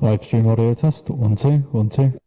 live stream audio test. 1, 2, 1, 2.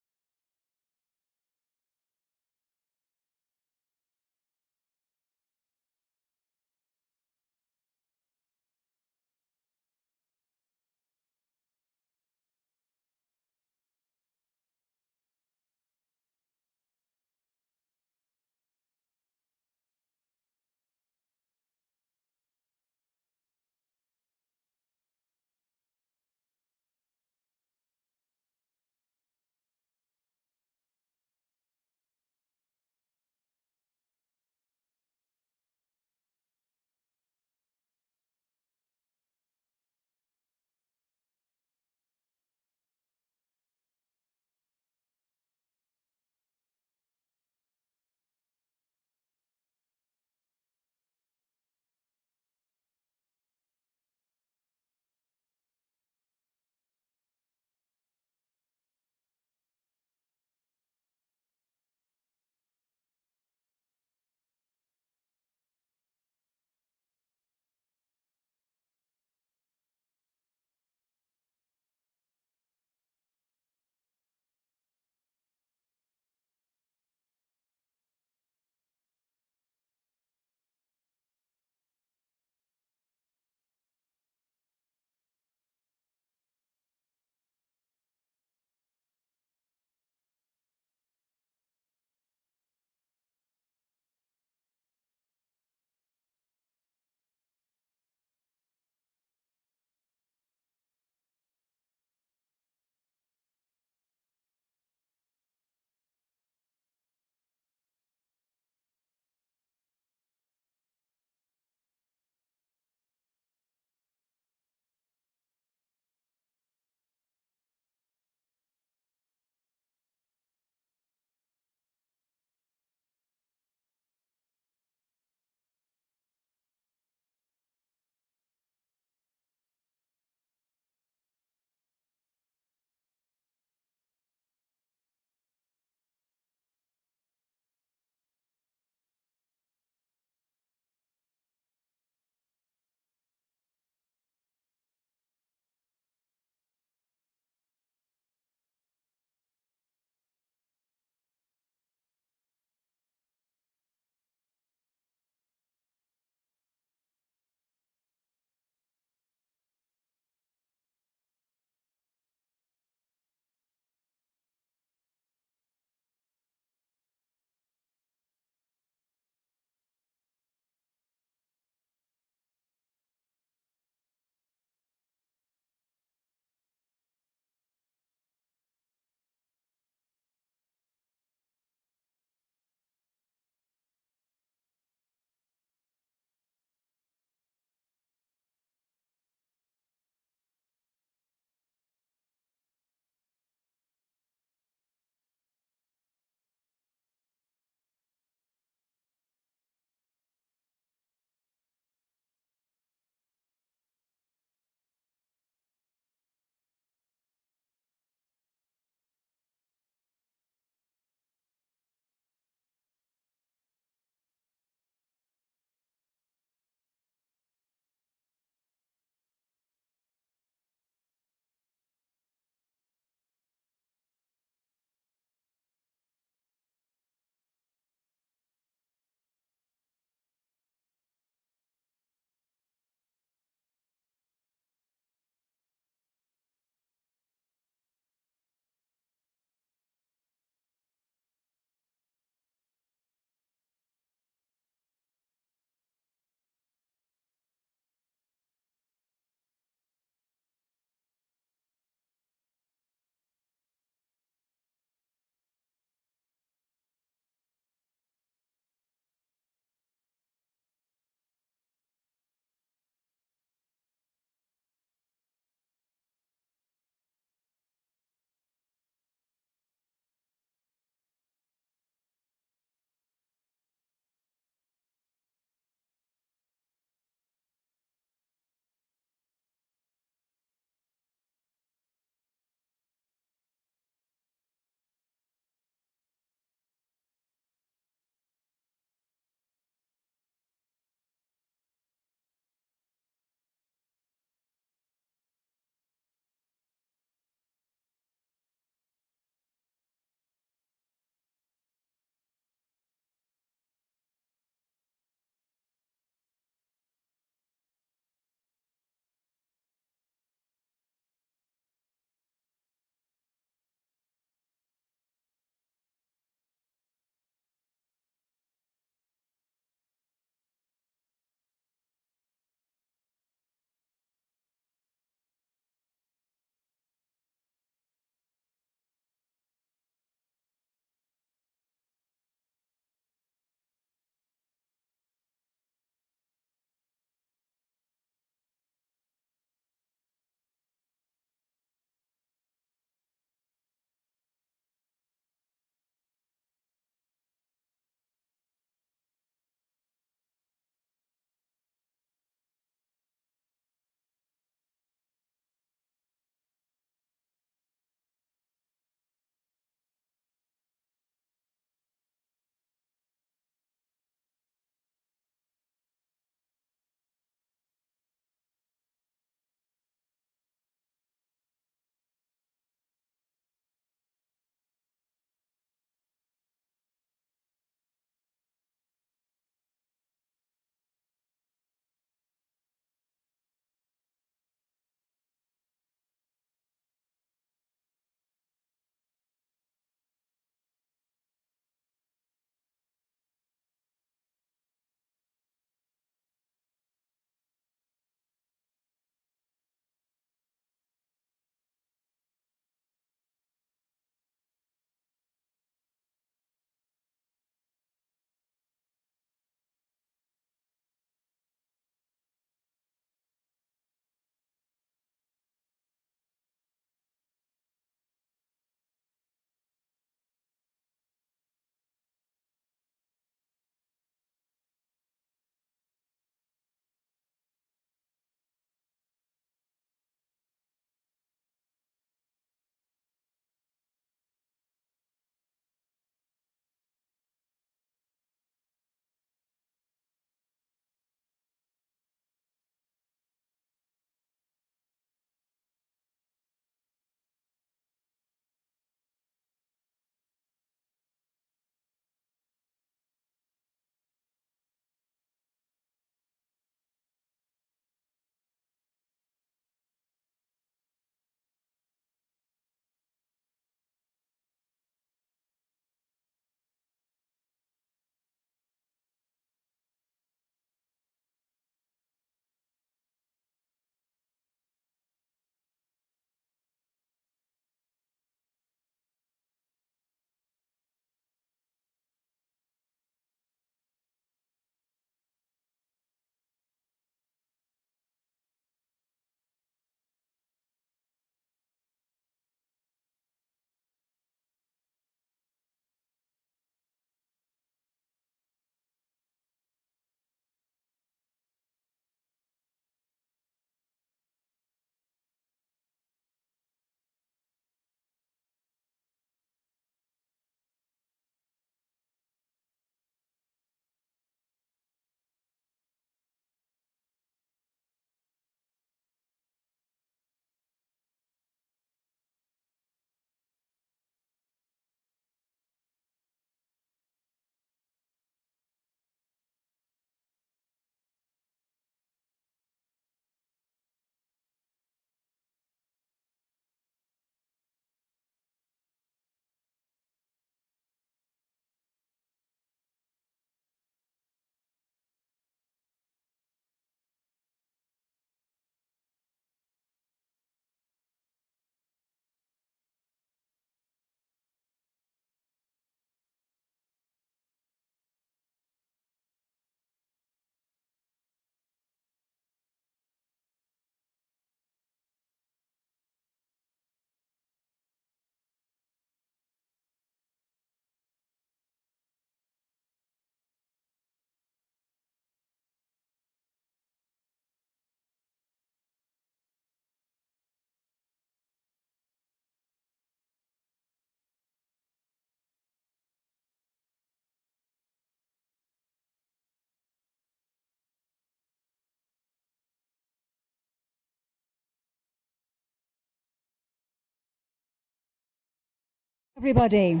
Everybody,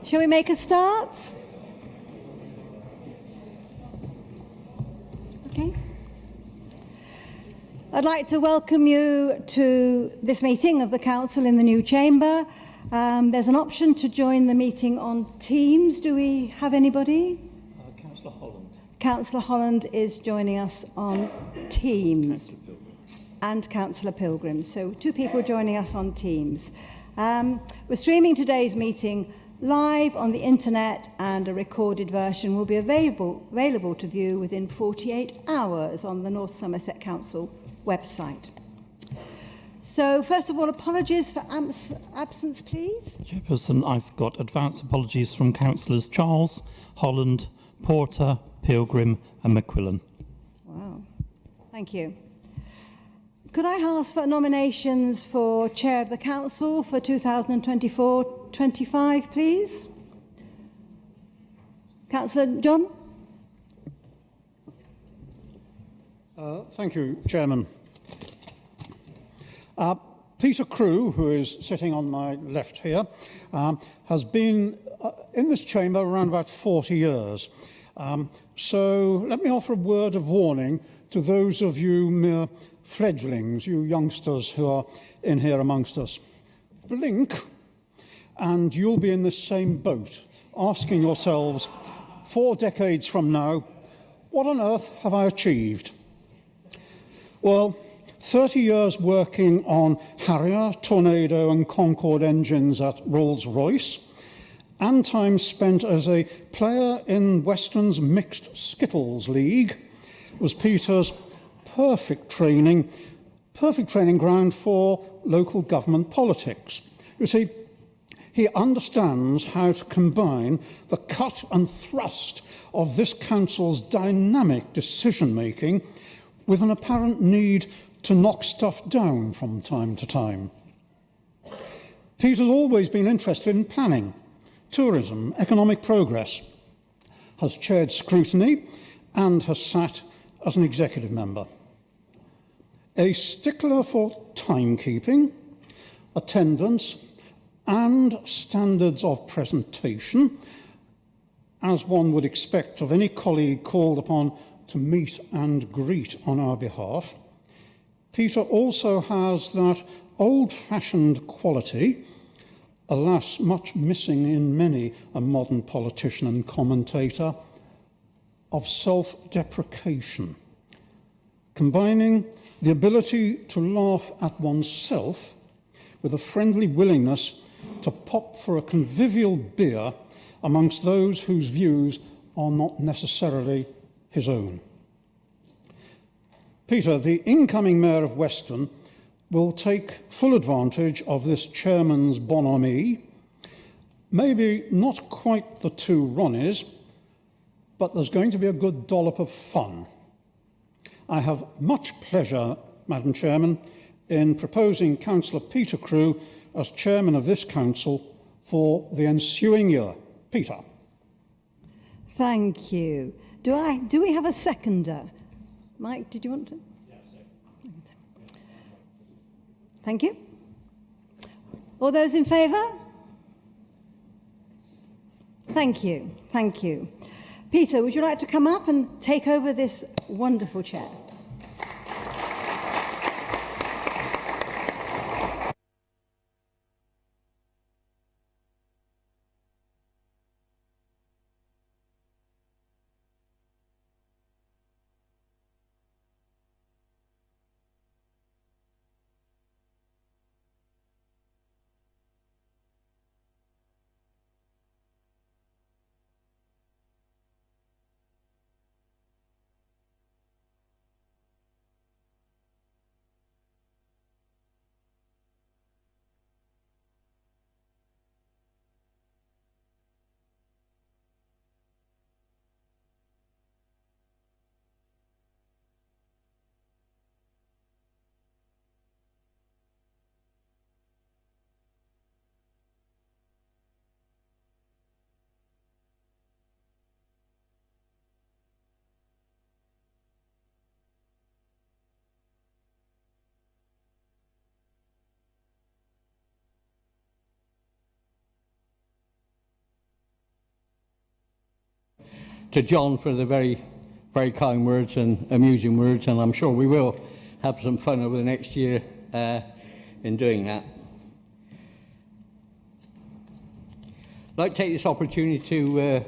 shall we make a start? Okay. I'd like to welcome you to this meeting of the Council in the new chamber. There's an option to join the meeting on Teams. Do we have anybody? Councillor Holland. Councillor Holland is joining us on Teams. And Councillor Pilgrim. So 2 people joining us on Teams. We're streaming today's meeting live on the internet, and a recorded version will be available to view within 48 hours on the North Somerset Council website. So first of all, apologies for absence, please. Chairperson, I've got advance apologies from Councillors Charles, Holland, Porter, Pilgrim and McQuillan. Wow, thank you. Could I ask for nominations for Chair of the Council for 2024-25, please? Councillor John? Thank you, Chairman. Peter Crewe, who is sitting on my left here, has been in this chamber around about 40 years. So let me offer a word of warning to those of you mere fledglings, you youngsters who are in here amongst us. Blink and you'll be in the same boat, asking yourselves, 4 decades from now, what on earth have I achieved? Well, 30 years working on Harrier, Tornado and Concorde engines at Rolls-Royce, and time spent as a player in Weston's Mixed Skittles League was Peter's perfect training ground for local government politics. You see, he understands how to combine the cut and thrust of this council's dynamic decision-making with an apparent need to knock stuff down from time to time. Peter's always been interested in planning, tourism, economic progress, has chaired scrutiny and has sat as an executive member. A stickler for timekeeping, attendance and standards of presentation, as one would expect of any colleague called upon to meet and greet on our behalf. Peter also has that old-fashioned quality, alas, much missing in many a modern politician and commentator, of self-deprecation, combining the ability to laugh at oneself with a friendly willingness to pop for a convivial beer amongst those whose views are not necessarily his own. Peter, the incoming Mayor of Weston, will take full advantage of this chairman's bonhomie, maybe not quite the 2 Ronnies, but there's going to be a good dollop of fun. I have much pleasure, Madam Chairman, in proposing Councillor Peter Crewe as Chairman of this Council for the ensuing year. Peter. Thank you. Do we have a seconder? Mike, did you want to? Yes. Thank you. All those in favour? Thank you. Thank you. Peter, would you like to come up and take over this wonderful chair? to John for the very, very kind words and amusing words, and I'm sure we will have some fun over the next year in doing that. I'd like to take this opportunity to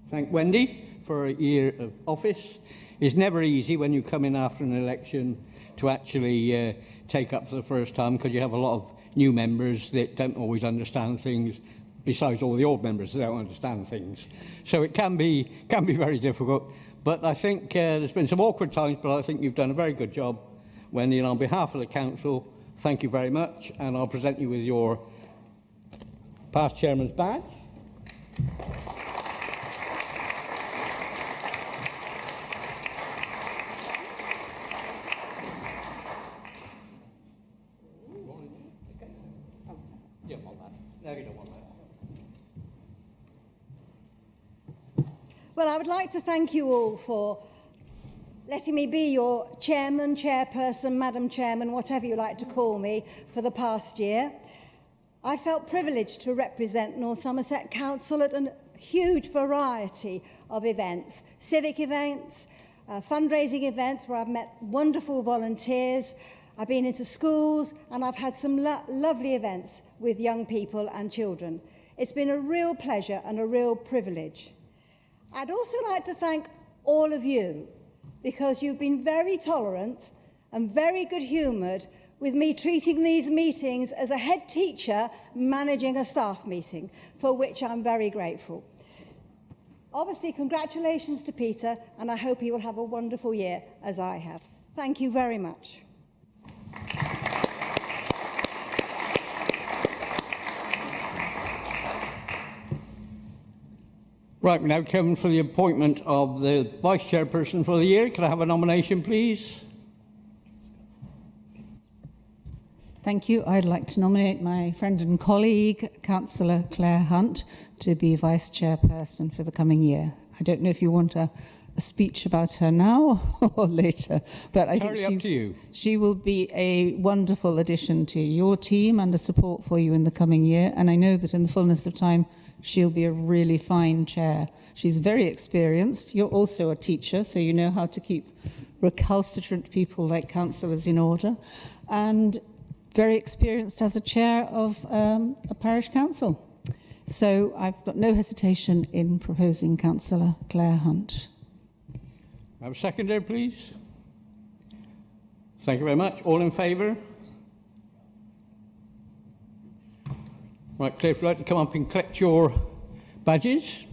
thank Wendy for a year of office. It's never easy when you come in after an election to actually take up for the first time, because you have a lot of new members that don't always understand things, besides all the old members that don't understand things. So it can be very difficult. But I think there's been some awkward times, but I think you've done a very good job, Wendy. And on behalf of the council, thank you very much. And I'll present you with your past chairman's badge. Well, I would like to thank you all for letting me be your chairman, chairperson, madam chairman, whatever you like to call me, for the past year. I felt privileged to represent North Somerset Council at a huge variety of events, civic events, fundraising events where I've met wonderful volunteers. I've been into schools and I've had some lovely events with young people and children. It's been a real pleasure and a real privilege. I'd also like to thank all of you, because you've been very tolerant and very good-humoured with me treating these meetings as a head teacher managing a staff meeting, for which I'm very grateful. Obviously, congratulations to Peter, and I hope he will have a wonderful year, as I have. Thank you very much. Right, we now come for the appointment of the Vice Chairperson for the year. Can I have a nomination, please? Thank you. I'd like to nominate my friend and colleague, Councillor Claire Hunt, to be Vice Chairperson for the coming year. I don't know if you want a speech about her now or later, but I think she will be a wonderful addition to your team and a support for you in the coming year. And I know that in the fullness of time, she'll be a really fine chair. She's very experienced. You're also a teacher, so you know how to keep recalcitrant people like councillors in order. And very experienced as a chair of a parish council. So I've got no hesitation in proposing Councillor Claire Hunt. Have a seconder, please. Thank you very much. All in favour? Right, Claire, if you'd like to come up and collect your badges.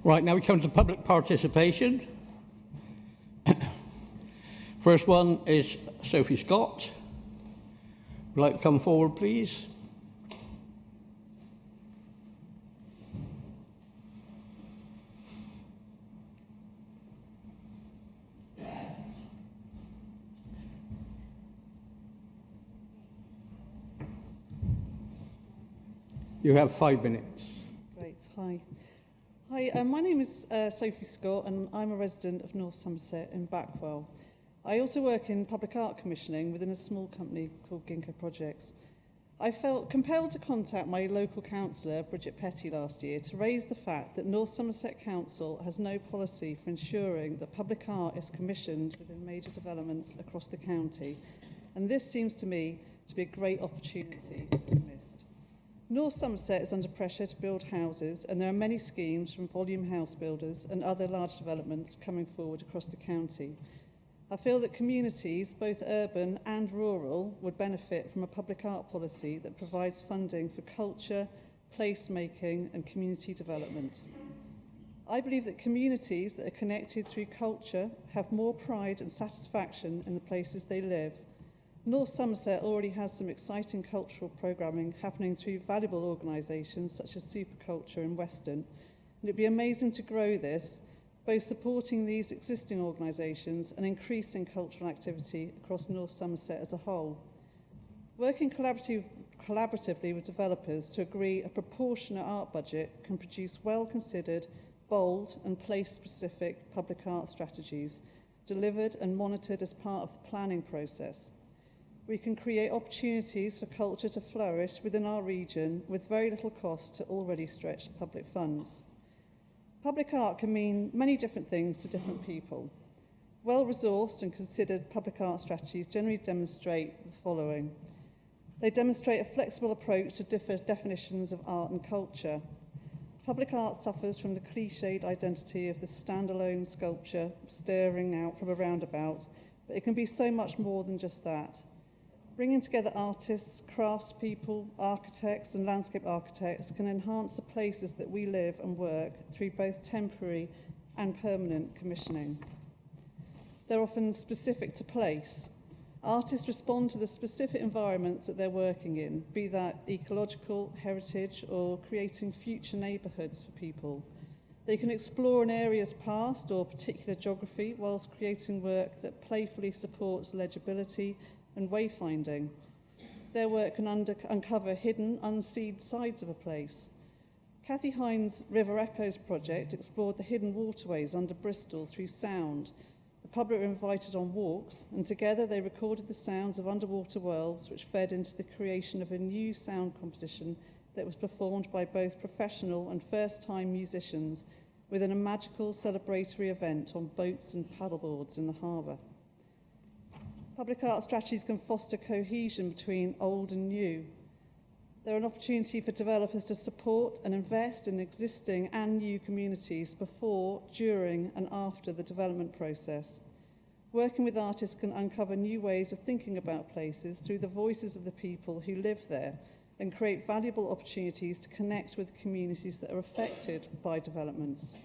Right, now we come to public participation. First one is Sophie Scott. Would you like to come forward, please? You have 5 minutes. Great, hi. Hi, my name is Sophie Scott and I'm a resident of North Somerset in Backwell. I also work in public art commissioning within a small company called Ginkgo Projects. I felt compelled to contact my local councillor, Bridget Petty, last year to raise the fact that North Somerset Council has no policy for ensuring that public art is commissioned within major developments across the county. And this seems to me to be a great opportunity missed. North Somerset is under pressure to build houses, and there are many schemes from volume house builders and other large developments coming forward across the county. I feel that communities, both urban and rural, would benefit from a public art policy that provides funding for culture, placemaking and community development. I believe that communities that are connected through culture have more pride and satisfaction in the places they live. North Somerset already has some exciting cultural programming happening through valuable organisations such as Superculture and Western, and it'd be amazing to grow this, both supporting these existing organisations and increasing cultural activity across North Somerset as a whole. Working collaboratively with developers to agree a proportionate art budget can produce well-considered, bold and place-specific public art strategies delivered and monitored as part of the planning process. We can create opportunities for culture to flourish within our region with very little cost to already stretched public funds. Public art can mean many different things to different people. Well-resourced and considered public art strategies generally demonstrate the following. They demonstrate a flexible approach to different definitions of art and culture. Public art suffers from the cliched identity of the standalone sculpture staring out from a roundabout, but it can be so much more than just that. Bringing together artists, craftspeople, architects and landscape architects can enhance the places that we live and work through both temporary and permanent commissioning. They're often specific to place. Artists respond to the specific environments that they're working in, be that ecological, heritage or creating future neighbourhoods for people. They can explore an area's past or particular geography whilst creating work that playfully supports legibility and wayfinding. Their work can uncover hidden, unseen sides of a place. Kathy Hines' River Echoes project explored the hidden waterways under Bristol through sound. The public were invited on walks, and together they recorded the sounds of underwater worlds, which fed into the creation of a new sound composition that was performed by both professional and first-time musicians within a magical celebratory event on boats and paddleboards in the harbour. Public art strategies can foster cohesion between old and new. They're an opportunity for developers to support and invest in existing and new communities before, during and after the development process. Working with artists can uncover new ways of thinking about places through the voices of the people who live there and create valuable opportunities to connect with communities that are affected by developments.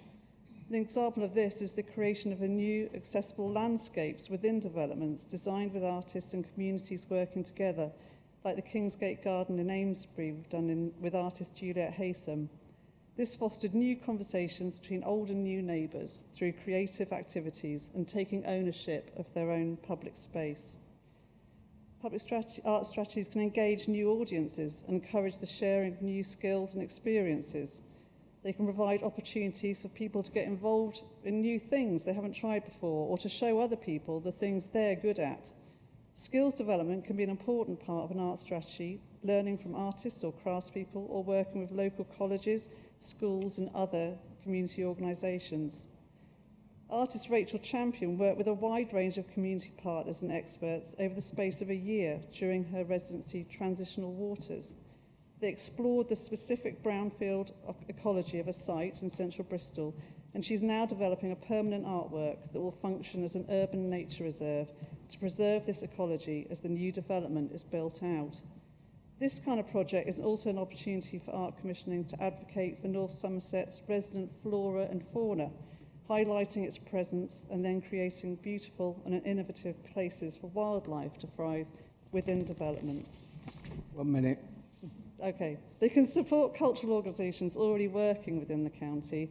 An example of this is the creation of a new accessible landscapes within developments designed with artists and communities working together, like the Kingsgate Garden in Amesbury we've done with artist Juliet Haysom. This fostered new conversations between old and new neighbours through creative activities and taking ownership of their own public space. Public art strategies can engage new audiences and encourage the sharing of new skills and experiences. They can provide opportunities for people to get involved in new things they haven't tried before or to show other people the things they're good at. Skills development can be an important part of an art strategy, learning from artists or craftspeople or working with local colleges, schools and other community organisations. Artist Rachel Champion worked with a wide range of community partners and experts over the space of a year during her residency Transitional Waters. They explored the specific brownfield ecology of a site in central Bristol, and she's now developing a permanent artwork that will function as an urban nature reserve to preserve this ecology as the new development is built out. This kind of project is also an opportunity for art commissioning to advocate for North Somerset's resident flora and fauna, highlighting its presence and then creating beautiful and innovative places for wildlife to thrive within developments. 1 minute. Okay. They can support cultural organisations already working within the county.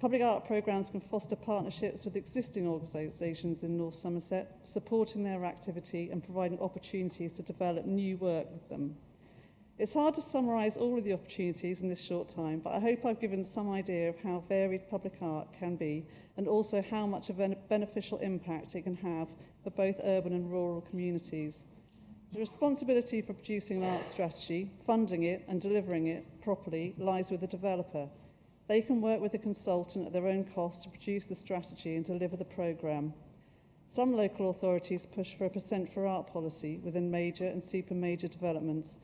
Public art programmes can foster partnerships with existing organisations in North Somerset, supporting their activity and providing opportunities to develop new work with them. It's hard to summarise all of the opportunities in this short time, but I hope I've given some idea of how varied public art can be and also how much of a beneficial impact it can have for both urban and rural communities. The responsibility for producing an art strategy, funding it and delivering it properly lies with the developer. They can work with a consultant at their own cost to produce the strategy and deliver the programme. Some local authorities push for a % for art policy within major and super major developments.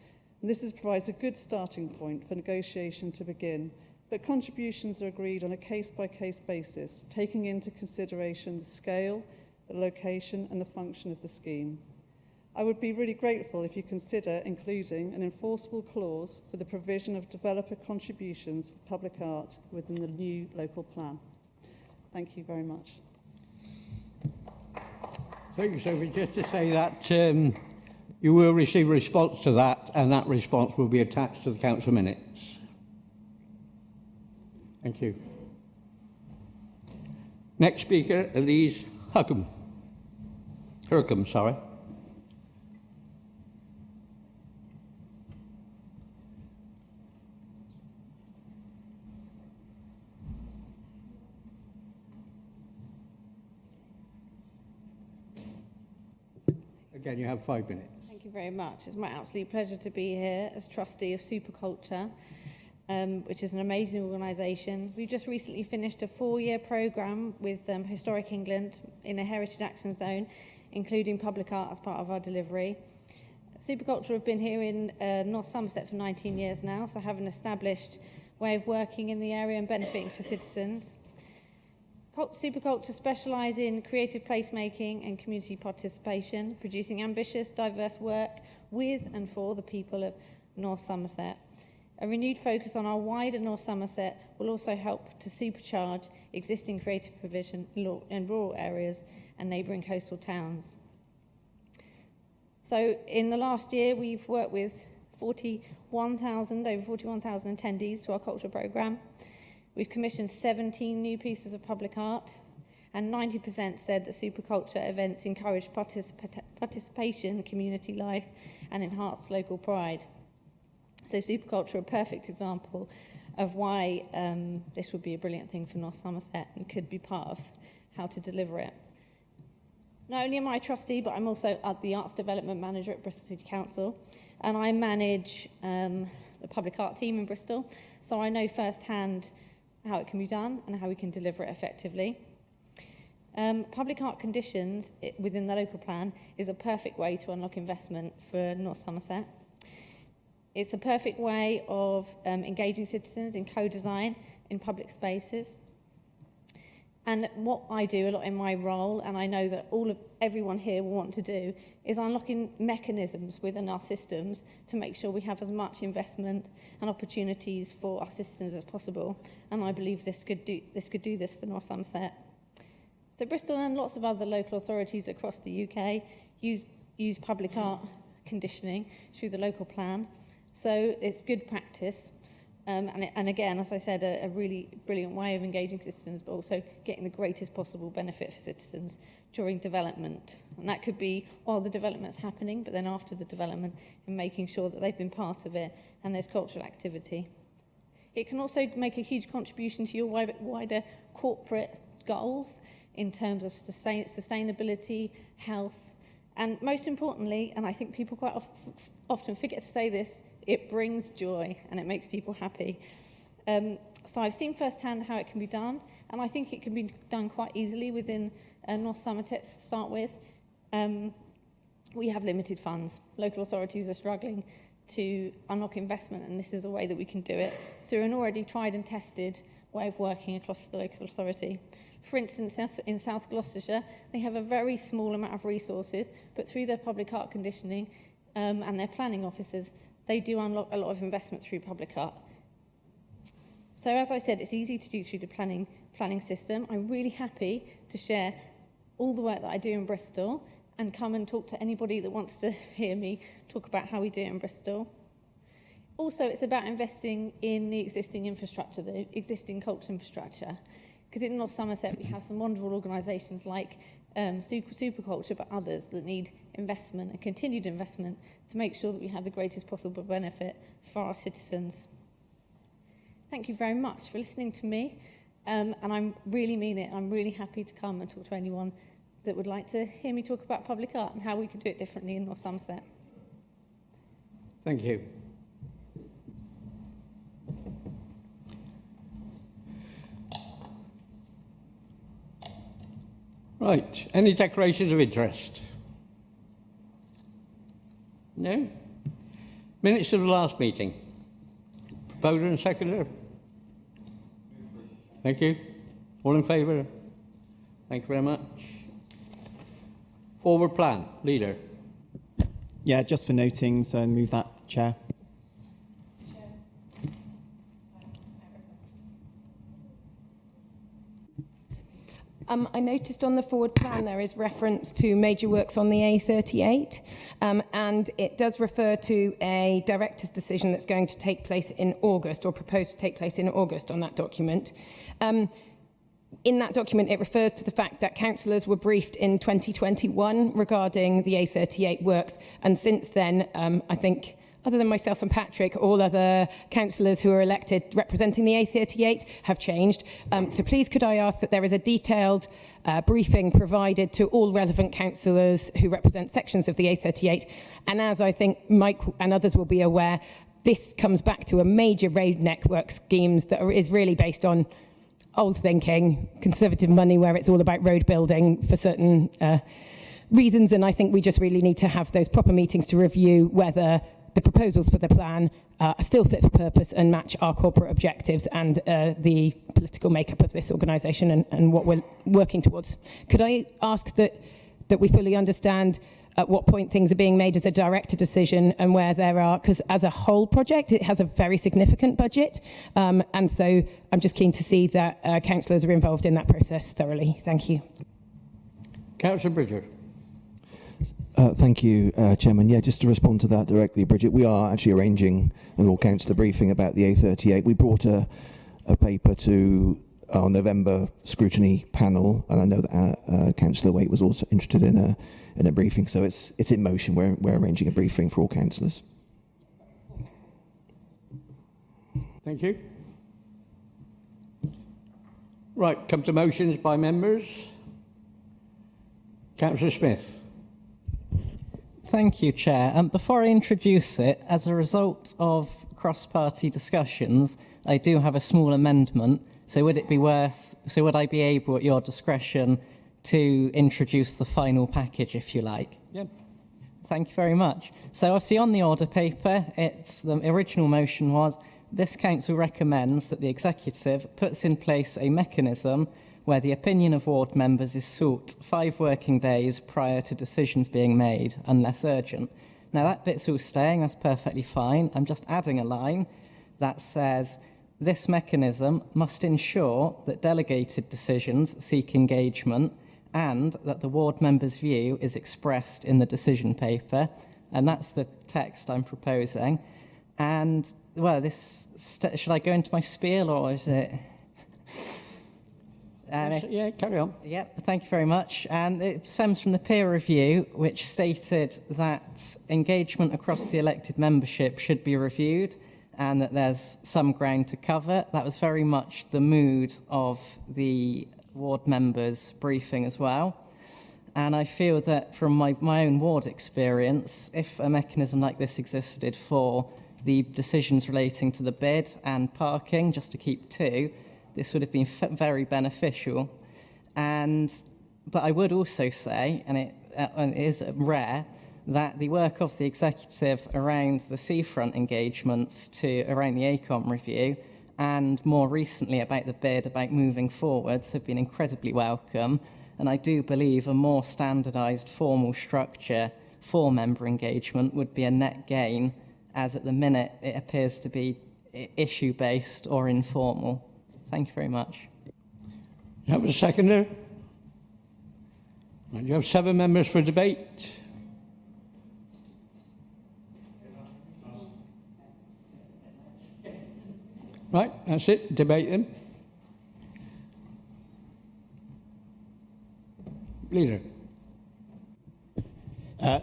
And this provides a good starting point for negotiation to begin, but contributions are agreed on a case-by-case basis, taking into consideration the scale, the location and the function of the scheme. I would be really grateful if you consider including an enforceable clause for the provision of developer contributions for public art within the new local plan. Thank you very much. Thank you, Sophie. Just to say that you will receive a response to that, and that response will be attached to the council minutes. Thank you. Next speaker, Elise Hurcombe, sorry. Again, you have 5 minutes. Thank you very much. It's my absolute pleasure to be here as trustee of Superculture, which is an amazing organisation. We've just recently finished a 4-year programme with Historic England in a Heritage Action Zone, including public art as part of our delivery. Superculture have been here in North Somerset for 19 years now, so have an established way of working in the area and benefiting for citizens. Superculture specialise in creative placemaking and community participation, producing ambitious, diverse work with and for the people of North Somerset. A renewed focus on our wider North Somerset will also help to supercharge existing creative provision in rural areas and neighbouring coastal towns. So in the last year, we've worked with over 41,000 attendees to our culture programme. We've commissioned 17 new pieces of public art, and 90% said that Superculture events encourage participation, community life, and enhance local pride. So Superculture, a perfect example of why this would be a brilliant thing for North Somerset and could be part of how to deliver it. Not only am I a trustee, but I'm also the Arts Development Manager at Bristol City Council, and I manage the public art team in Bristol, so I know firsthand how it can be done and how we can deliver it effectively. Public art conditions within the local plan is a perfect way to unlock investment for North Somerset. It's a perfect way of engaging citizens in co-design in public spaces. And what I do a lot in my role, and I know that everyone here will want to do, is unlocking mechanisms within our systems to make sure we have as much investment and opportunities for our citizens as possible. And I believe this could do this for North Somerset. So Bristol and lots of other local authorities across the UK use public art conditioning through the local plan. So it's good practice. And again, as I said, a really brilliant way of engaging citizens, but also getting the greatest possible benefit for citizens during development. And that could be while the development's happening, but then after the development, and making sure that they've been part of it and there's cultural activity. It can also make a huge contribution to your wider corporate goals in terms of sustainability, health, and most importantly, and I think people quite often forget to say this, it brings joy and it makes people happy. So I've seen firsthand how it can be done, and I think it can be done quite easily within North Somerset to start with. We have limited funds. Local authorities are struggling to unlock investment, and this is a way that we can do it through an already tried and tested way of working across the local authority. For instance, in South Gloucestershire, they have a very small amount of resources, but through their public art conditioning and their planning officers, they do unlock a lot of investment through public art. So as I said, it's easy to do through the planning system. I'm really happy to share all the work that I do in Bristol and come and talk to anybody that wants to hear me talk about how we do it in Bristol. Also, it's about investing in the existing infrastructure, the existing cultural infrastructure. Because in North Somerset, we have some wonderful organisations like Superculture, but others that need investment and continued investment to make sure that we have the greatest possible benefit for our citizens. Thank you very much for listening to me, and I really mean it. I'm really happy to come and talk to anyone that would like to hear me talk about public art and how we could do it differently in North Somerset. Thank you. Right, any declarations of interest? No? Minutes of the last meeting. Proposer and seconder. Thank you. All in favour? Thank you very much. Forward plan. Leader. Yeah, just for noting, so move that, Chair. I noticed on the forward plan there is reference to major works on the A38, and it does refer to a director's decision that's going to take place in August, or proposed to take place in August on that document. In that document, it refers to the fact that councillors were briefed in 2021 regarding the A38 works, and since then, I think, other than myself and Patrick, all other councillors who are elected representing the A38 have changed. So please could I ask that there is a detailed briefing provided to all relevant councillors who represent sections of the A38. And as I think Mike and others will be aware, this comes back to a major road network schemes that is really based on old thinking, conservative money, where it's all about road building for certain reasons. And I think we just really need to have those proper meetings to review whether the proposals for the plan are still fit for purpose and match our corporate objectives and the political makeup of this organisation and what we're working towards. Could I ask that we fully understand at what point things are being made as a director decision and where there are, because as a whole project, it has a very significant budget. And so I'm just keen to see that councillors are involved in that process thoroughly. Thank you. Councillor Bridger. Thank you, Chairman. Yeah, just to respond to that directly, Bridget, we are actually arranging an all-councillor briefing about the A38. We brought a paper to our November scrutiny panel, and I know that Councillor Waite was also interested in a briefing, so it's in motion. We're arranging a briefing for all councillors. Thank you. Right, come to motions by members. Councillor Smith. Thank you, Chair. Before I introduce it, as a result of cross-party discussions, I do have a small amendment. So would I be able, at your discretion, to introduce the final package, if you like? Yeah. Thank you very much. So obviously on the order paper, the original motion was, this council recommends that the executive puts in place a mechanism where the opinion of ward members is sought 5 working days prior to decisions being made, unless urgent. Now that bit's all staying, that's perfectly fine. I'm just adding a line that says, this mechanism must ensure that delegated decisions seek engagement and that the ward member's view is expressed in the decision paper. And that's the text I'm proposing. And, well, should I go into my spiel or is it... Yeah, carry on. Yep, thank you very much. And it stems from the peer review, which stated that engagement across the elected membership should be reviewed and that there's some ground to cover. That was very much the mood of the ward members' briefing as well. And I feel that from my own ward experience, if a mechanism like this existed for the decisions relating to the bid and parking, just to keep 2, this would have been very beneficial. But I would also say, and it is rare, that the work of the executive around the seafront engagements around the ACOM review and more recently about the bid, about moving forwards, have been incredibly welcome. And I do believe a more standardised formal structure for member engagement would be a net gain, as at the minute it appears to be issue-based or informal. Thank you very much. You have a seconder? You have 7 members for debate. Right, that's it. Debate them. Leader.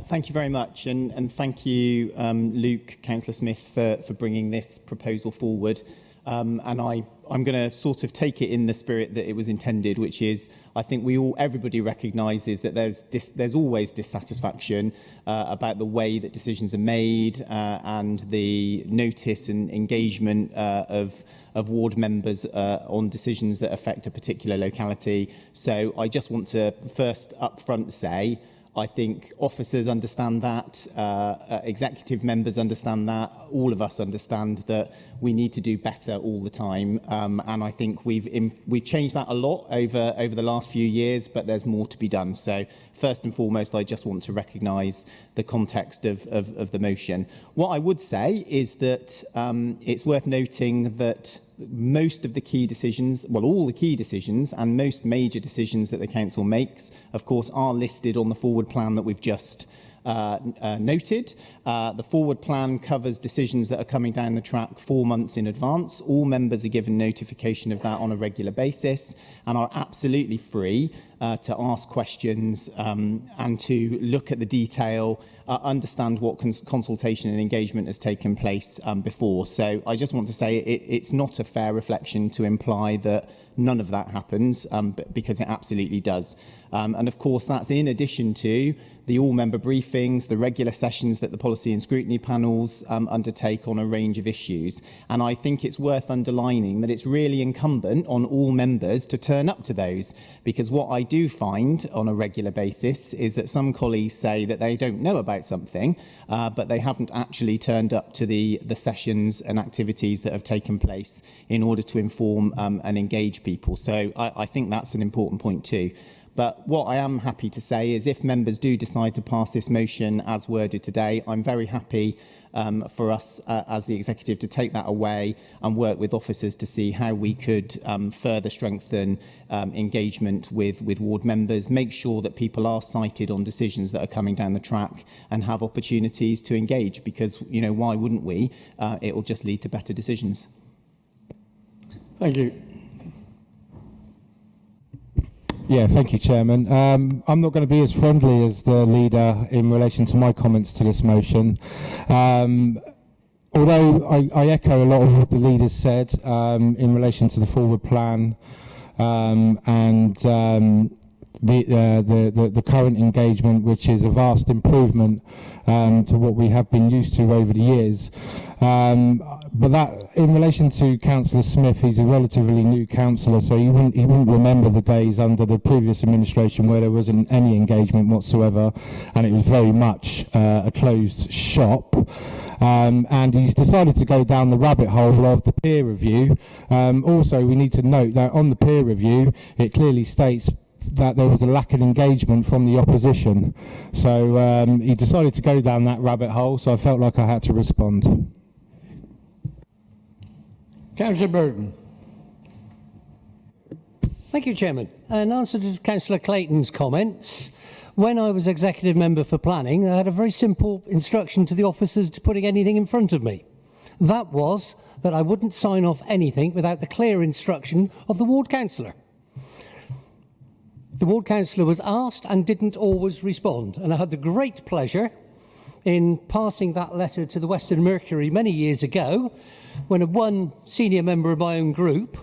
Thank you very much, and thank you, Luke, Councillor Smith, for bringing this proposal forward. And I'm going to sort of take it in the spirit that it was intended, which is, I think everybody recognises that there's always dissatisfaction about the way that decisions are made and the notice and engagement of ward members on decisions that affect a particular locality. So I just want to first up front say, I think officers understand that, executive members understand that, all of us understand that we need to do better all the time. And I think we've changed that a lot over the last few years, but there's more to be done. So first and foremost, I just want to recognise the context of the motion. What I would say is that it's worth noting that most of the key decisions, well, all the key decisions and most major decisions that the council makes, of course, are listed on the forward plan that we've just noted. The forward plan covers decisions that are coming down the track 4 months in advance. All members are given notification of that on a regular basis and are absolutely free to ask questions and to look at the detail, understand what consultation and engagement has taken place before. So I just want to say it's not a fair reflection to imply that none of that happens, because it absolutely does. And of course, that's in addition to the all-member briefings, the regular sessions that the policy and scrutiny panels undertake on a range of issues. And I think it's worth underlining that it's really incumbent on all members to turn up to those, because what I do find on a regular basis is that some colleagues say that they don't know about something, but they haven't actually turned up to the sessions and activities that have taken place in order to inform and engage people. So I think that's an important point too. But what I am happy to say is if members do decide to pass this motion as worded today, I'm very happy for us as the executive to take that away and work with officers to see how we could further strengthen engagement with ward members, make sure that people are cited on decisions that are coming down the track and have opportunities to engage, because, you know, why wouldn't we? It will just lead to better decisions. Thank you. Yeah, thank you, Chairman. I'm not going to be as friendly as the leader in relation to my comments to this motion. Although I echo a lot of what the leaders said in relation to the forward plan and the current engagement, which is a vast improvement to what we have been used to over the years. But that, in relation to Councillor Smith, he's a relatively new councillor, so he wouldn't remember the days under the previous administration where there wasn't any engagement whatsoever, and it was very much a closed shop. And he's decided to go down the rabbit hole of the peer review. Also, we need to note that on the peer review, it clearly states that there was a lack of engagement from the opposition. So he decided to go down that rabbit hole, so I felt like I had to respond. Councillor Burden. Thank you, Chairman. In answer to Councillor Clayton's comments, when I was executive member for planning, I had a very simple instruction to the officers to putting anything in front of me. That was that I wouldn't sign off anything without the clear instruction of the ward councillor. The ward councillor was asked and didn't always respond, and I had the great pleasure in passing that letter to the Western Mercury many years ago, when one senior member of my own group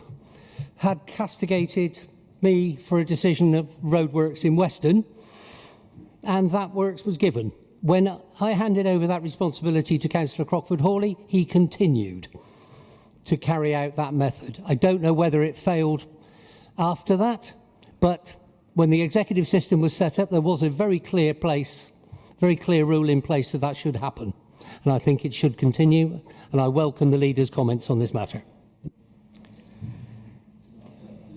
had castigated me for a decision of roadworks in Weston, and that works was given. When I handed over that responsibility to Councillor Crockford-Hawley, he continued to carry out that method. I don't know whether it failed after that, but when the executive system was set up, there was a very clear rule in place that should happen. And I think it should continue, and I welcome the leader's comments on this matter.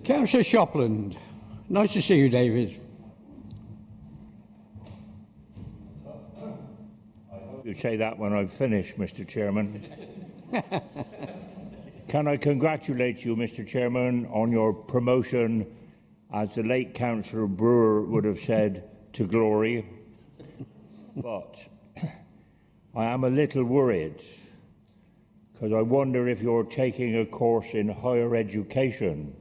Councillor Shopland. Nice to see you, David. I hope you say that when I've finished, Mr. Chairman. Can I congratulate you, Mr. Chairman, on your promotion, as the late Councillor Brewer would have said, to glory. But I am a little worried, because I wonder if you're taking a course in higher education,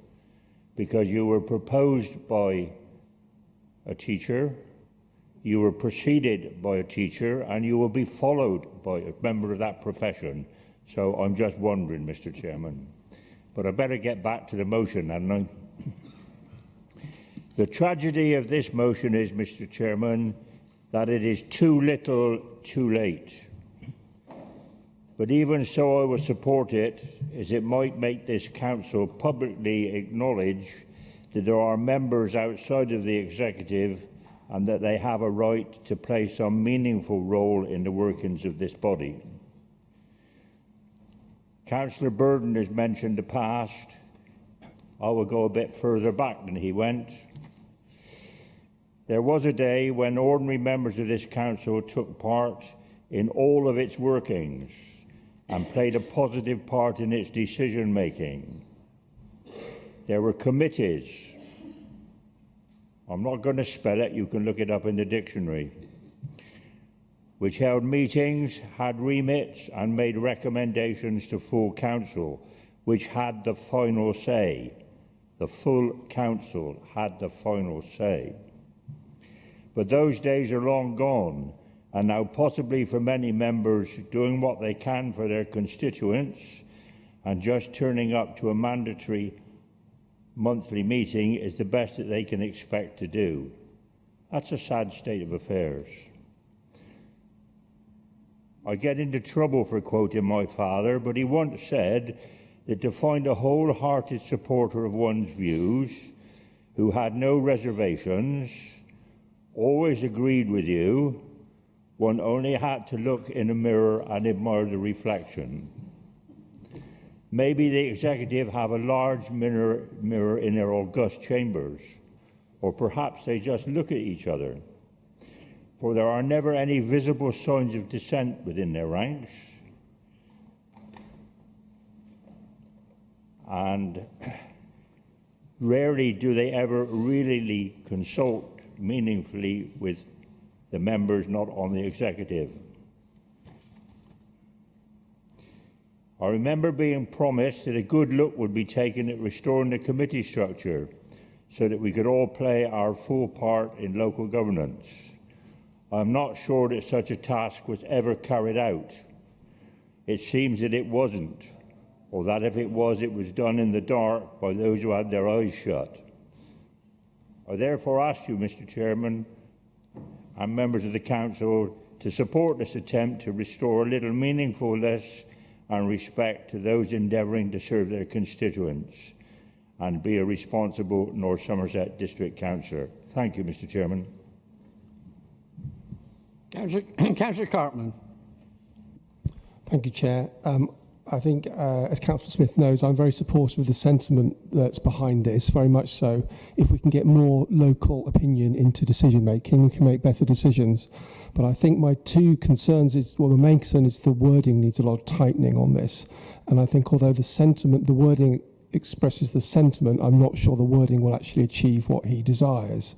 because you were proposed by a teacher, you were preceded by a teacher, and you will be followed by a member of that profession. So I'm just wondering, Mr. Chairman. But I better get back to the motion, hadn't I? The tragedy of this motion is, Mr. Chairman, that it is too little, too late. But even so, I will support it, as it might make this council publicly acknowledge that there are members outside of the executive and that they have a right to play some meaningful role in the workings of this body. Councillor Burden has mentioned the past. I will go a bit further back than he went. There was a day when ordinary members of this council took part in all of its workings and played a positive part in its decision-making. There were committees. I'm not going to spell it, you can look it up in the dictionary, which held meetings, had remits and made recommendations to full council, which had the final say. The full council had the final say. But those days are long gone, and now possibly for many members doing what they can for their constituents and just turning up to a mandatory monthly meeting is the best that they can expect to do. That's a sad state of affairs. I get into trouble for quoting my father, but he once said that to find a wholehearted supporter of one's views, who had no reservations, always agreed with you, one only had to look in a mirror and admire the reflection. Maybe the executive have a large mirror in their august chambers, or perhaps they just look at each other, for there are never any visible signs of dissent within their ranks. And rarely do they ever really consult meaningfully with the members not on the executive. I remember being promised that a good look would be taken at restoring the committee structure so that we could all play our full part in local governance. I'm not sure that such a task was ever carried out. It seems that it wasn't, or that if it was done in the dark by those who had their eyes shut. I therefore ask you, Mr. Chairman, and members of the Council, to support this attempt to restore a little meaningfulness and respect to those endeavouring to serve their constituents and be a responsible North Somerset District Councillor. Thank you, Mr. Chairman. Councillor Cartman. Thank you, Chair. I think, as Councillor Smith knows, I'm very supportive of the sentiment that's behind this, very much so. If we can get more local opinion into decision-making, we can make better decisions. But I think my two concerns is, well, the main concern is the wording needs a lot of tightening on this. And I think although the wording expresses the sentiment, I'm not sure the wording will actually achieve what he desires.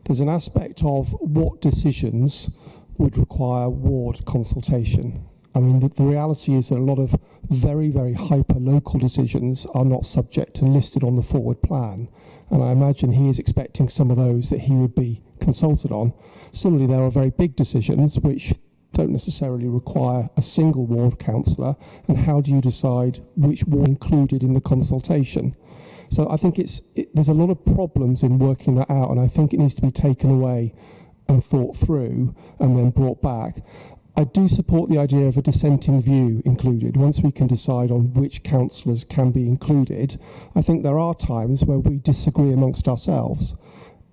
There's an aspect of what decisions would require ward consultation. I mean, the reality is that a lot of very, very hyper-local decisions are not subject and listed on the forward plan. And I imagine he is expecting some of those that he would be consulted on. Similarly, there are very big decisions which don't necessarily require a single ward councillor. And how do you decide which ward included in the consultation? So I think there's a lot of problems in working that out, and I think it needs to be taken away and thought through and then brought back. I do support the idea of a dissenting view included. Once we can decide on which councillors can be included, I think there are times where we disagree amongst ourselves.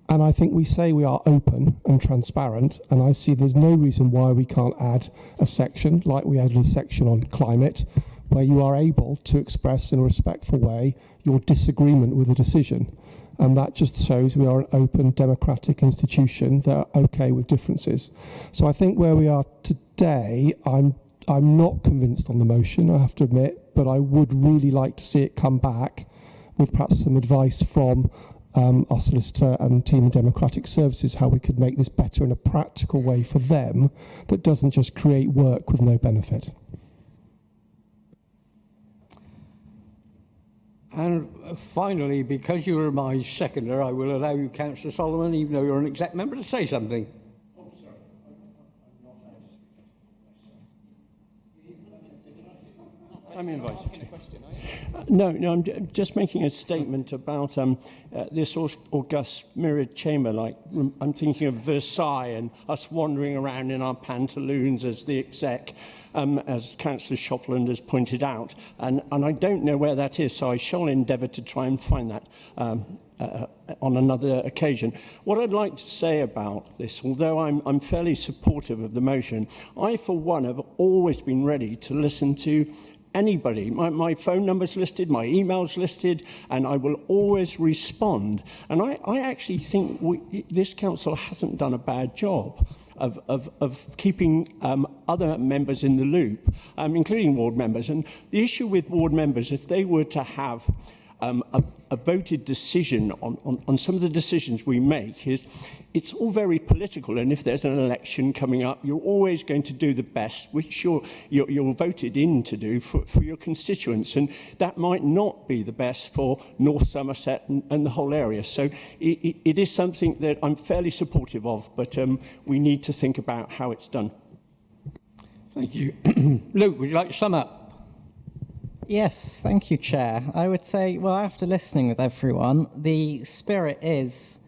And I think we say we are open and transparent, and I see there's no reason why we can't add a section, like we added a section on climate, where you are able to express in a respectful way your disagreement with a decision. And that just shows we are an open, democratic institution that are okay with differences. So I think where we are today, I'm not convinced on the motion, I have to admit, but I would really like to see it come back with perhaps some advice from our solicitor and team of democratic services, how we could make this better in a practical way for them that doesn't just create work with no benefit. And finally, because you were my seconder, I will allow you, Councillor Solomon, even though you're an exec member, to say something. I'm invited to. No, I'm just making a statement about this august mirrored chamber. Like, I'm thinking of Versailles and us wandering around in our pantaloons as the exec, as Councillor Shopland has pointed out. And I don't know where that is, so I shall endeavour to try and find that on another occasion. What I'd like to say about this, although I'm fairly supportive of the motion, I, for one, have always been ready to listen to anybody. My phone number's listed, my email's listed, and I will always respond. And I actually think this council hasn't done a bad job of keeping other members in the loop, including ward members. And the issue with ward members, if they were to have a voted decision on some of the decisions we make, is it's all very political, and if there's an election coming up, you're always going to do the best, which you're voted in to do for your constituents, and that might not be the best for North Somerset and the whole area. So it is something that I'm fairly supportive of, but we need to think about how it's done. Thank you. Luke, would you like to sum up? Yes, thank you, Chair. I would say, well, after listening with everyone, the spirit is,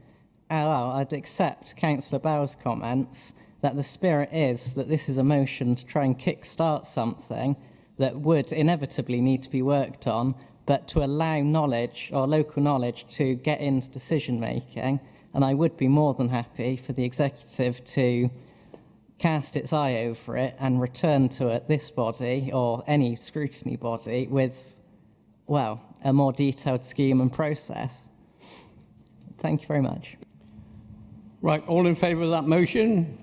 well, I'd accept Councillor Bowers' comments, that the spirit is that this is a motion to try and kickstart something that would inevitably need to be worked on, but to allow knowledge or local knowledge to get into decision-making. And I would be more than happy for the executive to cast its eye over it and return to it, this body or any scrutiny body, with, well, a more detailed scheme and process. Thank you very much. Right, all in favour of that motion?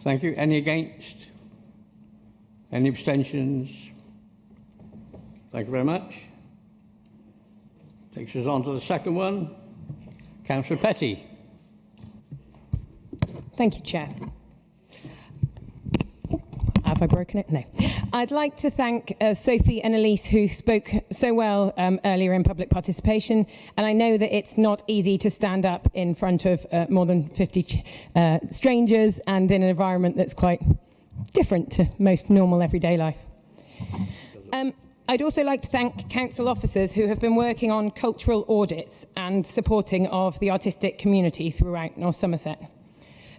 Thank you. Any against? Any abstentions? Thank you very much. Takes us on to the second one. Councillor Petty. Thank you, Chair. Have I broken it? No. I'd like to thank Sophie and Elise, who spoke so well earlier in public participation. And I know that it's not easy to stand up in front of more than 50 strangers and in an environment that's quite different to most normal everyday life. I'd also like to thank council officers who have been working on cultural audits and supporting of the artistic community throughout North Somerset.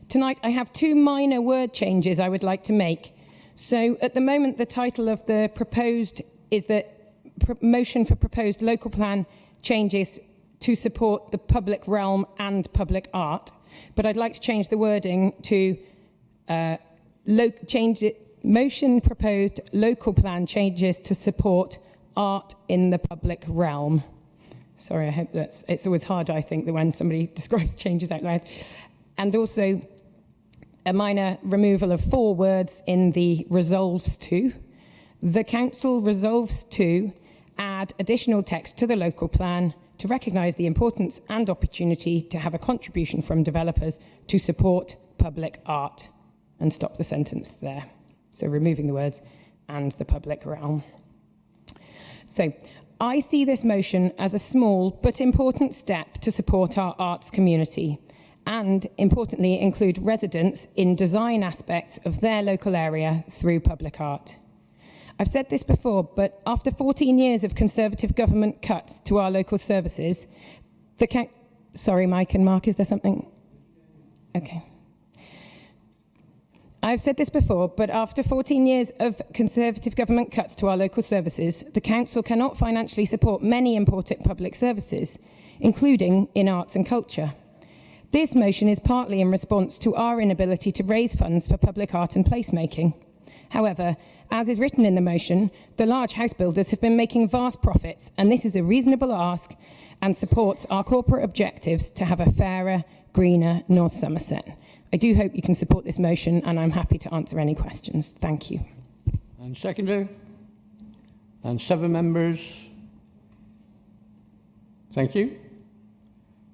Tonight, I have two minor word changes I would like to make. So at the moment, the title of the proposed is the motion for proposed local plan changes to support the public realm and public art. But I'd like to change the wording to motion proposed local plan changes to support art in the public realm. Sorry, I hope it's always hard, I think, when somebody describes changes out loud. And also a minor removal of 4 words in the resolves to. The council resolves to add additional text to the local plan to recognise the importance and opportunity to have a contribution from developers to support public art, and stop the sentence there. So removing the words and the public realm. So I see this motion as a small but important step to support our arts community, and importantly include residents in design aspects of their local area through public art. I've said this before, but after 14 years of Conservative government cuts to our local services, sorry, Mike and Mark, is there something? Okay. I've said this before, but after 14 years of Conservative government cuts to our local services, the council cannot financially support many important public services, including in arts and culture. This motion is partly in response to our inability to raise funds for public art and placemaking. However, as is written in the motion, the large house builders have been making vast profits, and this is a reasonable ask and supports our corporate objectives to have a fairer, greener North Somerset. I do hope you can support this motion, and I'm happy to answer any questions. Thank you. And seconder? And 7 members? Thank you.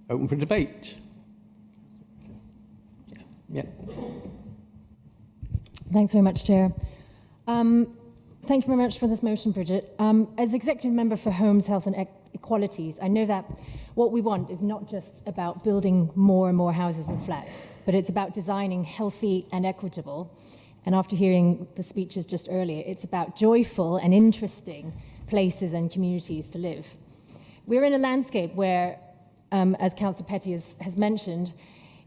Open for debate. Yeah. Thanks very much, Chair. Thank you very much for this motion, Bridget. As Executive Member for Homes, Health and Equalities, I know that what we want is not just about building more and more houses and flats, but it's about designing healthy and equitable. And after hearing the speeches just earlier, it's about joyful and interesting places and communities to live. We're in a landscape where, as Councillor Petty has mentioned,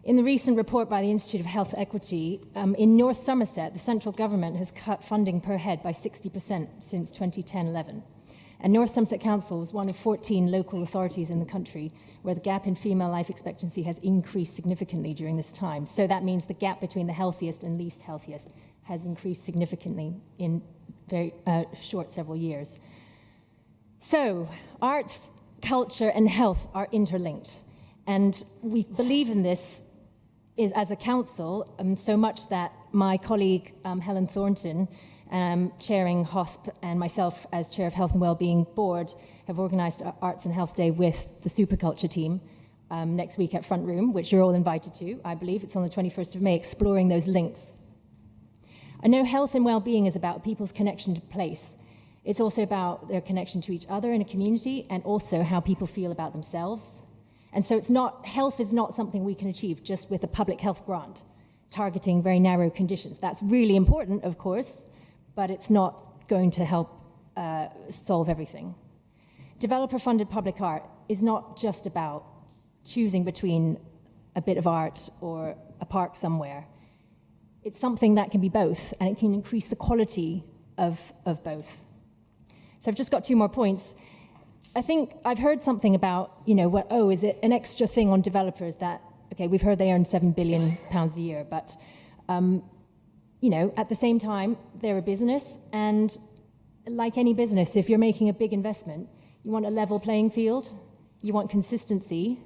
in the recent report by the Institute of Health Equity, in North Somerset, the central government has cut funding per head by 60% since 2010-11. And North Somerset Council was one of 14 local authorities in the country where the gap in female life expectancy has increased significantly during this time. So that means the gap between the healthiest and least healthiest has increased significantly in very short several years. So arts, culture and health are interlinked. And we believe in this as a council, so much that my colleague Helen Thornton, chairing HOSP, and myself as chair of Health and Wellbeing Board have organised Arts and Health Day with the Superculture team next week at Front Room, which you're all invited to, I believe. It's on the 21st of May, exploring those links. I know health and well-being is about people's connection to place. It's also about their connection to each other in a community, and also how people feel about themselves. And so health is not something we can achieve just with a public health grant, targeting very narrow conditions. That's really important, of course, but it's not going to help solve everything. Developer-funded public art is not just about choosing between a bit of art or a park somewhere. It's something that can be both, and it can increase the quality of both. So I've just got 2 more points. I think I've heard something about, is it an extra thing on developers that, okay, we've heard they earn £7 billion a year, but, at the same time, they're a business, and like any business, if you're making a big investment, you want a level playing field, you want consistency.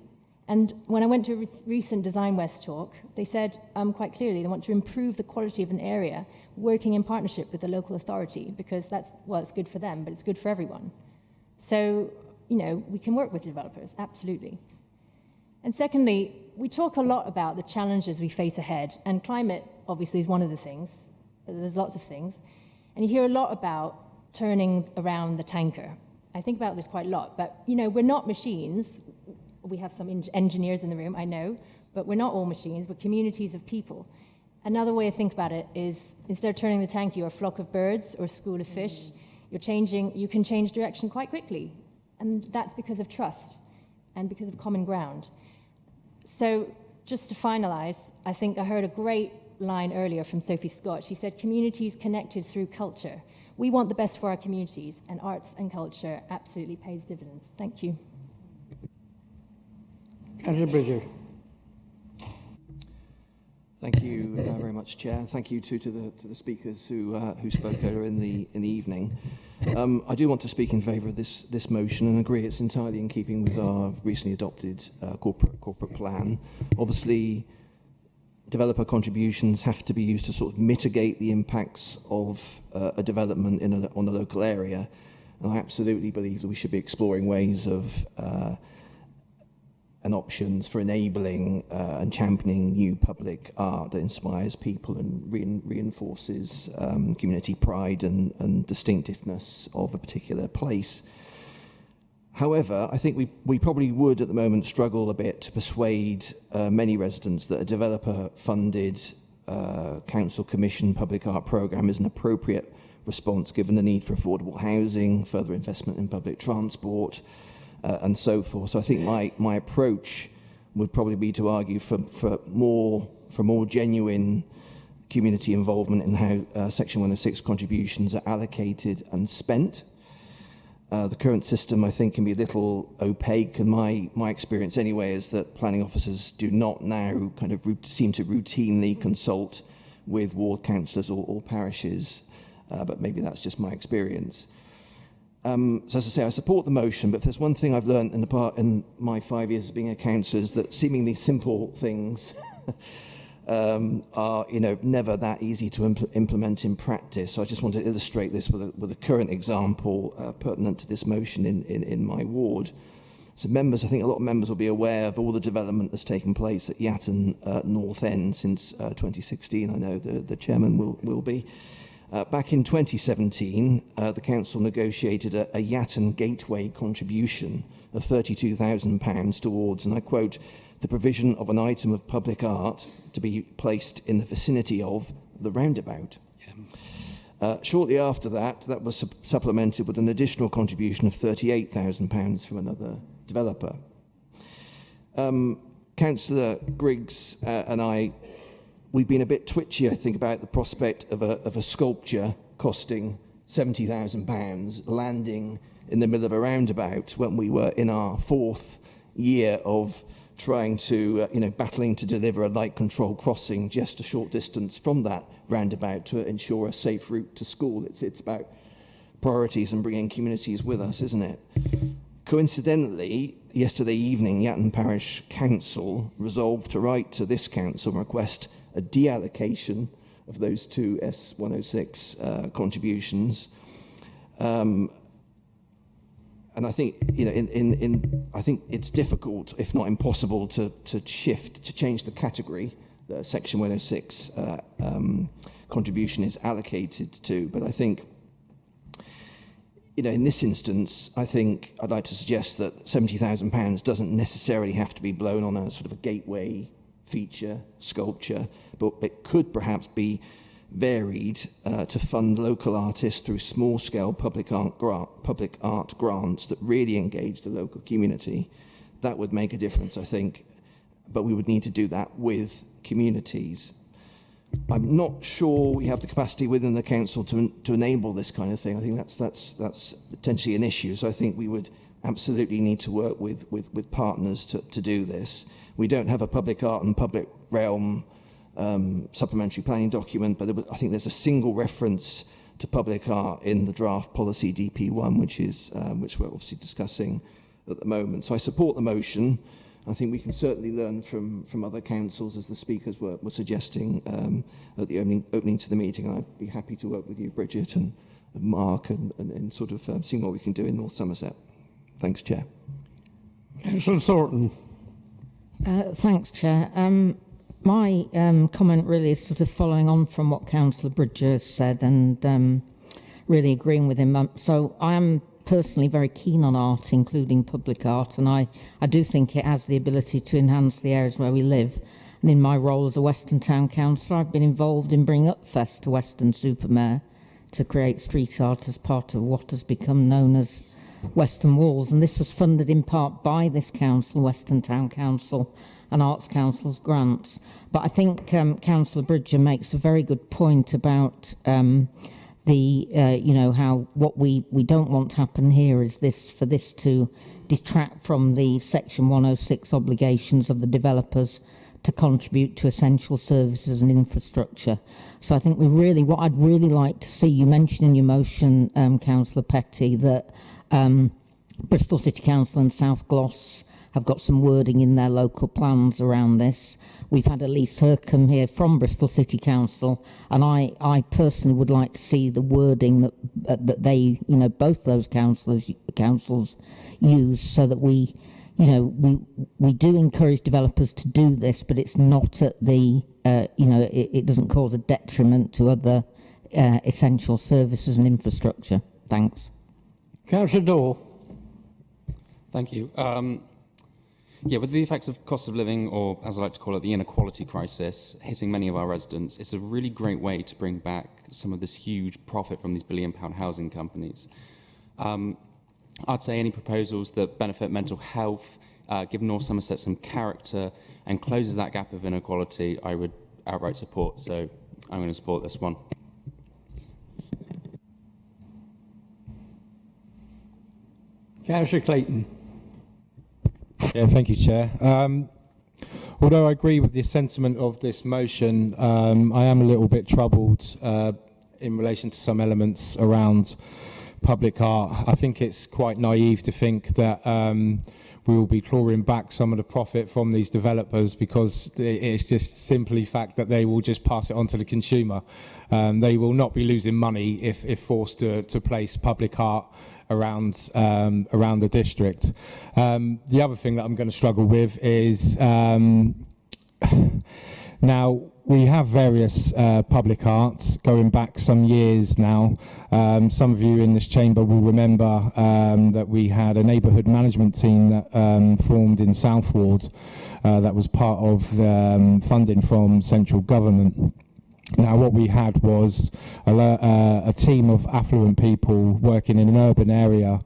And when I went to a recent Design West talk, they said quite clearly they want to improve the quality of an area working in partnership with the local authority, because it's good for them, but it's good for everyone. So, we can work with developers, absolutely. And secondly, we talk a lot about the challenges we face ahead, and climate obviously is one of the things, but there's lots of things. And you hear a lot about turning around the tanker. I think about this quite a lot, but we're not machines. We have some engineers in the room, I know, but we're not all machines, we're communities of people. Another way to think about it is, instead of turning the tanker, you're a flock of birds or a school of fish. You can change direction quite quickly. And that's because of trust and because of common ground. So just to finalise, I think I heard a great line earlier from Sophie Scott. She said, communities connected through culture. We want the best for our communities, and arts and culture absolutely pays dividends. Thank you. Councillor Bridger. Thank you very much, Chair. And thank you too to the speakers who spoke earlier in the evening. I do want to speak in favour of this motion and agree it's entirely in keeping with our recently adopted corporate plan. Obviously, developer contributions have to be used to sort of mitigate the impacts of a development on a local area. And I absolutely believe that we should be exploring ways of and options for enabling and championing new public art that inspires people and reinforces community pride and distinctiveness of a particular place. However, I think we probably would at the moment struggle a bit to persuade many residents that a developer-funded council commission public art programme is an appropriate response given the need for affordable housing, further investment in public transport, and so forth. So I think my approach would probably be to argue for more genuine community involvement in how Section 106 contributions are allocated and spent. The current system, I think, can be a little opaque, and my experience anyway is that planning officers do not now kind of seem to routinely consult with ward councillors or parishes, but maybe that's just my experience. So as I say, I support the motion, but if there's one thing I've learned in my 5 years of being a councillor is that seemingly simple things are never that easy to implement in practice. So I just want to illustrate this with a current example pertinent to this motion in my ward. So members, I think a lot of members will be aware of all the development that's taken place at Yatton North End since 2016. I know the chairman will be. Back in 2017, the council negotiated a Yatton Gateway contribution of £32,000 towards, and I quote, the provision of an item of public art to be placed in the vicinity of the roundabout. Shortly after that was supplemented with an additional contribution of £38,000 from another developer. Councillor Griggs and I, we've been a bit twitchy, I think, about the prospect of a sculpture costing £70,000 landing in the middle of a roundabout when we were in our 4th year of trying to, battling to deliver a light control crossing just a short distance from that roundabout to ensure a safe route to school. It's about priorities and bringing communities with us, isn't it? Coincidentally, yesterday evening, Yatton Parish Council resolved to write to this council and request a deallocation of those two S106 contributions. And I think, I think it's difficult, if not impossible, to change the category that Section 106 contribution is allocated to. But I think, in this instance, I think I'd like to suggest that £70,000 doesn't necessarily have to be blown on a sort of a gateway feature, sculpture, but it could perhaps be varied to fund local artists through small-scale public art grants that really engage the local community. That would make a difference, I think, but we would need to do that with communities. I'm not sure we have the capacity within the council to enable this kind of thing. I think that's potentially an issue. So I think we would absolutely need to work with partners to do this. We don't have a public art and public realm supplementary planning document, but I think there's a single reference to public art in the draft policy DP1, which we're obviously discussing at the moment. So I support the motion. I think we can certainly learn from other councils, as the speakers were suggesting at the opening to the meeting. I'd be happy to work with you, Bridget and Mark, and sort of seeing what we can do in North Somerset. Thanks, Chair. Councillor Thornton. Thanks, Chair. My comment really is sort of following on from what Councillor Bridger said and really agreeing with him. So I am personally very keen on art, including public art, and I do think it has the ability to enhance the areas where we live. And in my role as a Western Town Councillor, I've been involved in bringing Upfest to Western Supermare to create street art as part of what has become known as Western Walls. And this was funded in part by this council, Western Town Council, and Arts Council's grants. But I think Councillor Bridger makes a very good point about how what we don't want to happen here is for this to detract from the Section 106 obligations of the developers to contribute to essential services and infrastructure. So I think what I'd really like to see, you mentioned in your motion, Councillor Petty, that Bristol City Council and South Gloss have got some wording in their local plans around this. We've had Elise Hercombe here from Bristol City Council, and I personally would like to see the wording that they, both those councils use, so that we do encourage developers to do this, but it's not at the, it doesn't cause a detriment to other essential services and infrastructure. Thanks. Councillor Dole. Thank you. With the effects of cost of living, or as I like to call it, the inequality crisis, hitting many of our residents, it's a really great way to bring back some of this huge profit from these billion-pound housing companies. I'd say any proposals that benefit mental health, give North Somerset some character, and closes that gap of inequality, I would outright support. So I'm going to support this one. Councillor Clayton. Yeah, thank you, Chair. Although I agree with the sentiment of this motion, I am a little bit troubled in relation to some elements around public art. I think it's quite naive to think that we will be clawing back some of the profit from these developers, because it's just simply fact that they will just pass it on to the consumer. They will not be losing money if forced to place public art around the district. The other thing that I'm going to struggle with is now we have various public arts going back some years now. Some of you in this chamber will remember that we had a neighbourhood management team that formed in Southward that was part of funding from central government. Now, what we had was a team of affluent people working in an urban area,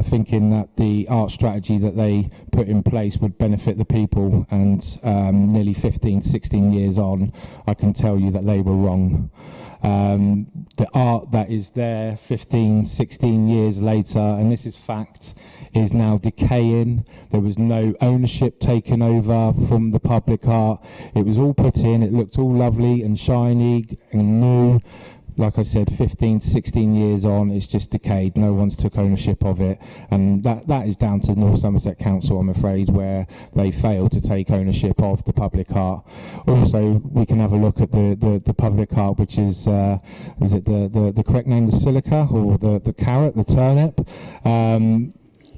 thinking that the art strategy that they put in place would benefit the people, and nearly 15, 16 years on, I can tell you that they were wrong. the art that is there 15, 16 years later, and this is fact, is now decaying. There was no ownership taken over from the public art. It was all put in, it looked all lovely and shiny and new. Like I said, 15, 16 years on, it's just decayed. No one's took ownership of it. And that is down to North Somerset Council, I'm afraid, where they failed to take ownership of the public art. Also, we can have a look at the public art, which is it the correct name, the silica, or the carrot, the turnip?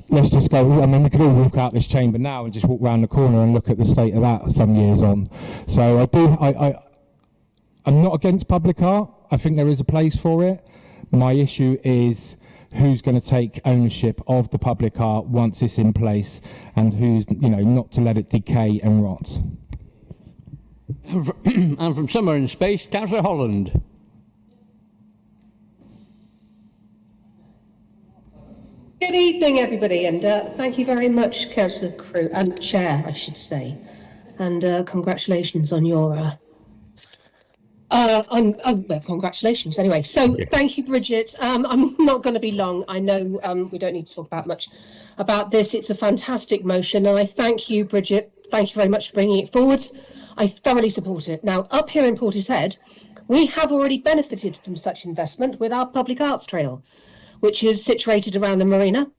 Let's just go, I mean, we could all walk out this chamber now and just walk round the corner and look at the state of that some years on. So I'm not against public art. I think there is a place for it. My issue is who's going to take ownership of the public art once it's in place, and who's, not to let it decay and rot. And from somewhere in space, Councillor Holland. Good evening, everybody, and thank you very much, Councillor Crew, and Chair, I should say, and congratulations on your well, congratulations anyway. So thank you, Bridget. I'm not going to be long. I know we don't need to talk about much about this. It's a fantastic motion, and I thank you, Bridget. Thank you very much for bringing it forwards. I thoroughly support it. Now, up here in Portishead, we have already benefited from such investment with our public arts trail, which is situated around the marina.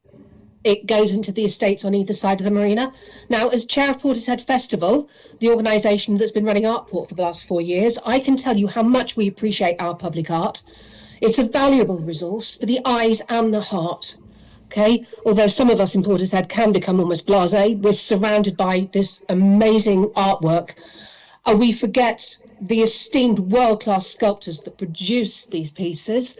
It goes into the estates on either side of the marina. Now, as chair of Portishead Festival, the organisation that's been running Artport for the last 4 years, I can tell you how much we appreciate our public art. It's a valuable resource for the eyes and the heart. Okay, although some of us in Portishead can become almost blasé, we're surrounded by this amazing artwork. We forget the esteemed world-class sculptors that produce these pieces.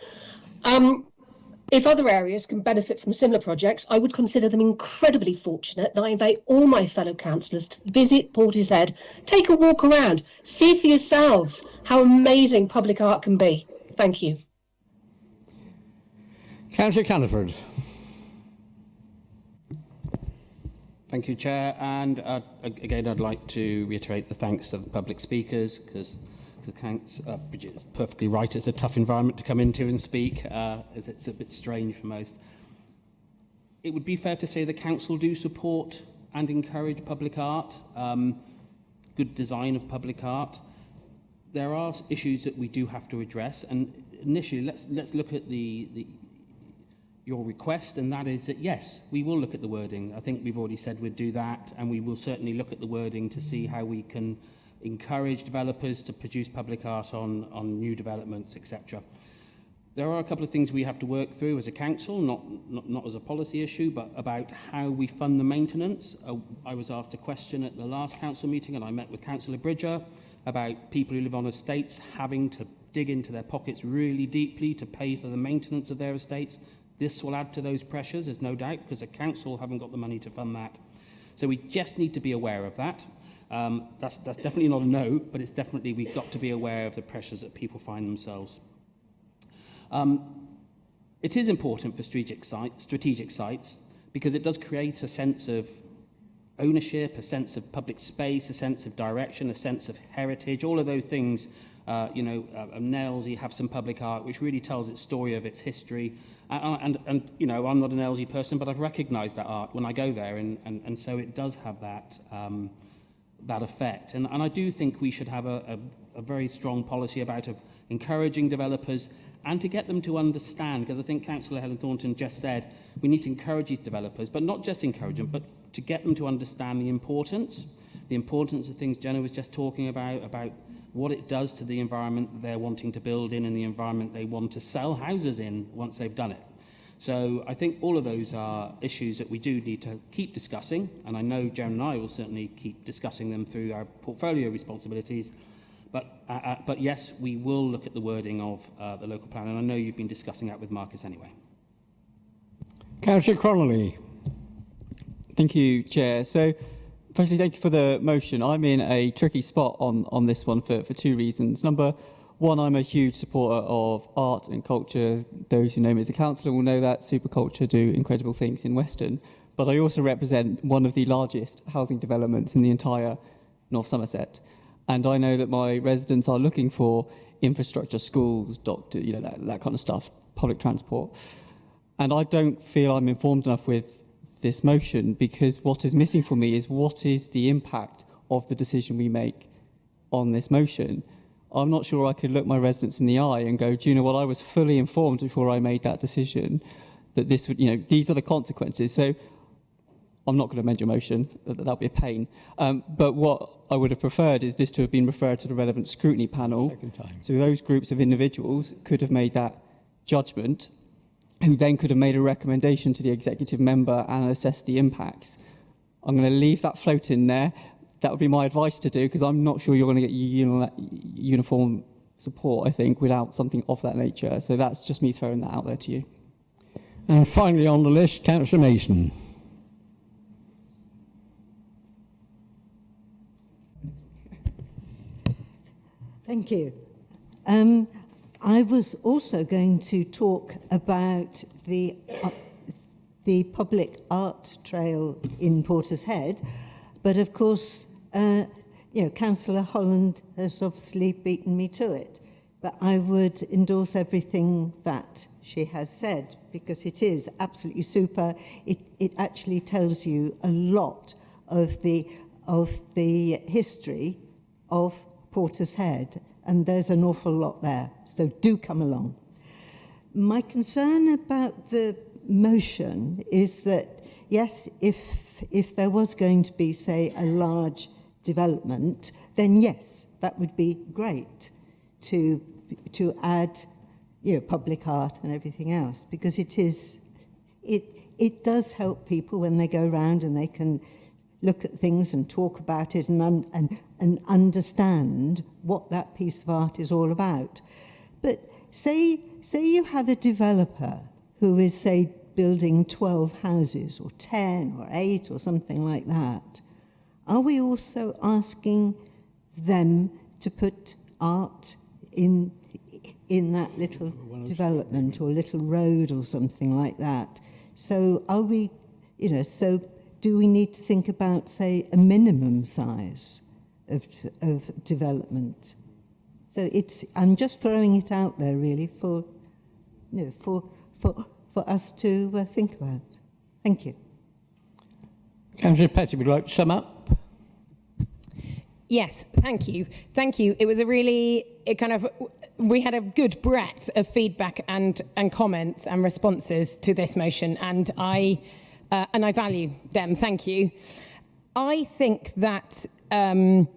If other areas can benefit from similar projects, I would consider them incredibly fortunate, and I invite all my fellow councillors to visit Portishead, take a walk around, see for yourselves how amazing public art can be. Thank you. Councillor Canniford. Thank you, Chair. And again, I'd like to reiterate the thanks of the public speakers, because Bridget's perfectly right. It's a tough environment to come into and speak, as it's a bit strange for most. It would be fair to say the council do support and encourage public art, good design of public art. There are issues that we do have to address, and initially let's look at your request, and that is that yes, we will look at the wording. I think we've already said we'd do that, and we will certainly look at the wording to see how we can encourage developers to produce public art on new developments, etc. There are a couple of things we have to work through as a council, not as a policy issue, but about how we fund the maintenance. I was asked a question at the last council meeting, and I met with Councillor Bridger about people who live on estates having to dig into their pockets really deeply to pay for the maintenance of their estates. This will add to those pressures, there's no doubt, because the council haven't got the money to fund that. So we just need to be aware of that. That's definitely not a no, but it's definitely we've got to be aware of the pressures that people find themselves. It is important for strategic sites because it does create a sense of ownership, a sense of public space, a sense of direction, a sense of heritage, all of those things. Nailsea have some public art which really tells its story of its history. And I'm not an Nailsea person, but I've recognised that art when I go there, and so it does have that effect. And I do think we should have a very strong policy about encouraging developers and to get them to understand, because I think Councillor Helen Thornton just said we need to encourage these developers, but not just encourage them, but to get them to understand the importance of things Jenna was just talking about what it does to the environment that they're wanting to build in and the environment they want to sell houses in once they've done it. So I think all of those are issues that we do need to keep discussing, and I know Jen and I will certainly keep discussing them through our portfolio responsibilities. But yes, we will look at the wording of the local plan, and I know you've been discussing that with Marcus anyway. Councillor Connolly. Thank you, Chair. So, firstly, thank you for the motion. I'm in a tricky spot on this one for two reasons. Number one, I'm a huge supporter of art and culture. Those who know me as a councillor will know that Superculture do incredible things in Weston. But I also represent one of the largest housing developments in the entire North Somerset. And I know that my residents are looking for infrastructure, schools, doctors, that kind of stuff, public transport. And I don't feel I'm informed enough with this motion, because what is missing for me is what is the impact of the decision we make on this motion. I'm not sure I could look my residents in the eye and go, do you know what, I was fully informed before I made that decision that this would, these are the consequences. So I'm not going to amend your motion, that'll be a pain. But what I would have preferred is this to have been referred to the relevant scrutiny panel. So those groups of individuals could have made that judgment, who then could have made a recommendation to the executive member and assessed the impacts. I'm going to leave that floating there. That would be my advice to do, because I'm not sure you're going to get uniform support, I think, without something of that nature. So that's just me throwing that out there to you. And finally on the list, Councillor Mason. Thank you. I was also going to talk about the public art trail in Portishead, but of course, Councillor Holland has obviously beaten me to it. But I would endorse everything that she has said, because it is absolutely super. It actually tells you a lot of the history of Portishead, and there's an awful lot there. So do come along. My concern about the motion is that, yes, if there was going to be, say, a large development, then yes, that would be great to add, public art and everything else, because it does help people when they go around and they can look at things and talk about it and understand what that piece of art is all about. But say you have a developer who is, say, building 12 houses or 10 or 8 or something like that. Are we also asking them to put art in that little development or little road or something like that? So are we, so do we need to think about, say, a minimum size of development? So I'm just throwing it out there really for us to think about. Thank you. Councillor Petty, would you like to sum up? Yes, thank you. Thank you. It was we had a good breadth of feedback and comments and responses to this motion, and I value them. Thank you. I think that, so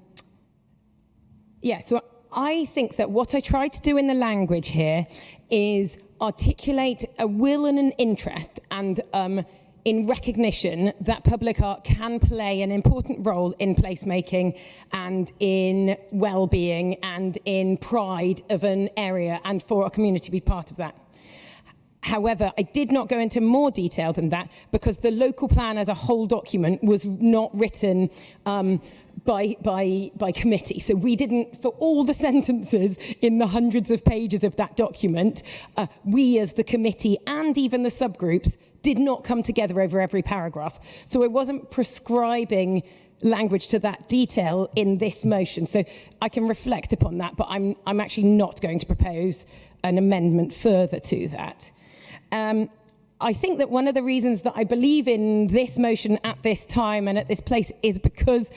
I think that what I try to do in the language here is articulate a will and an interest, and in recognition that public art can play an important role in placemaking and in well-being and in pride of an area, and for a community to be part of that. However, I did not go into more detail than that, because the local plan as a whole document was not written by committee. So we didn't, for all the sentences in the hundreds of pages of that document, we as the committee and even the subgroups did not come together over every paragraph. So I wasn't prescribing language to that detail in this motion. So I can reflect upon that, but I'm actually not going to propose an amendment further to that. I think that one of the reasons that I believe in this motion at this time and at this place is because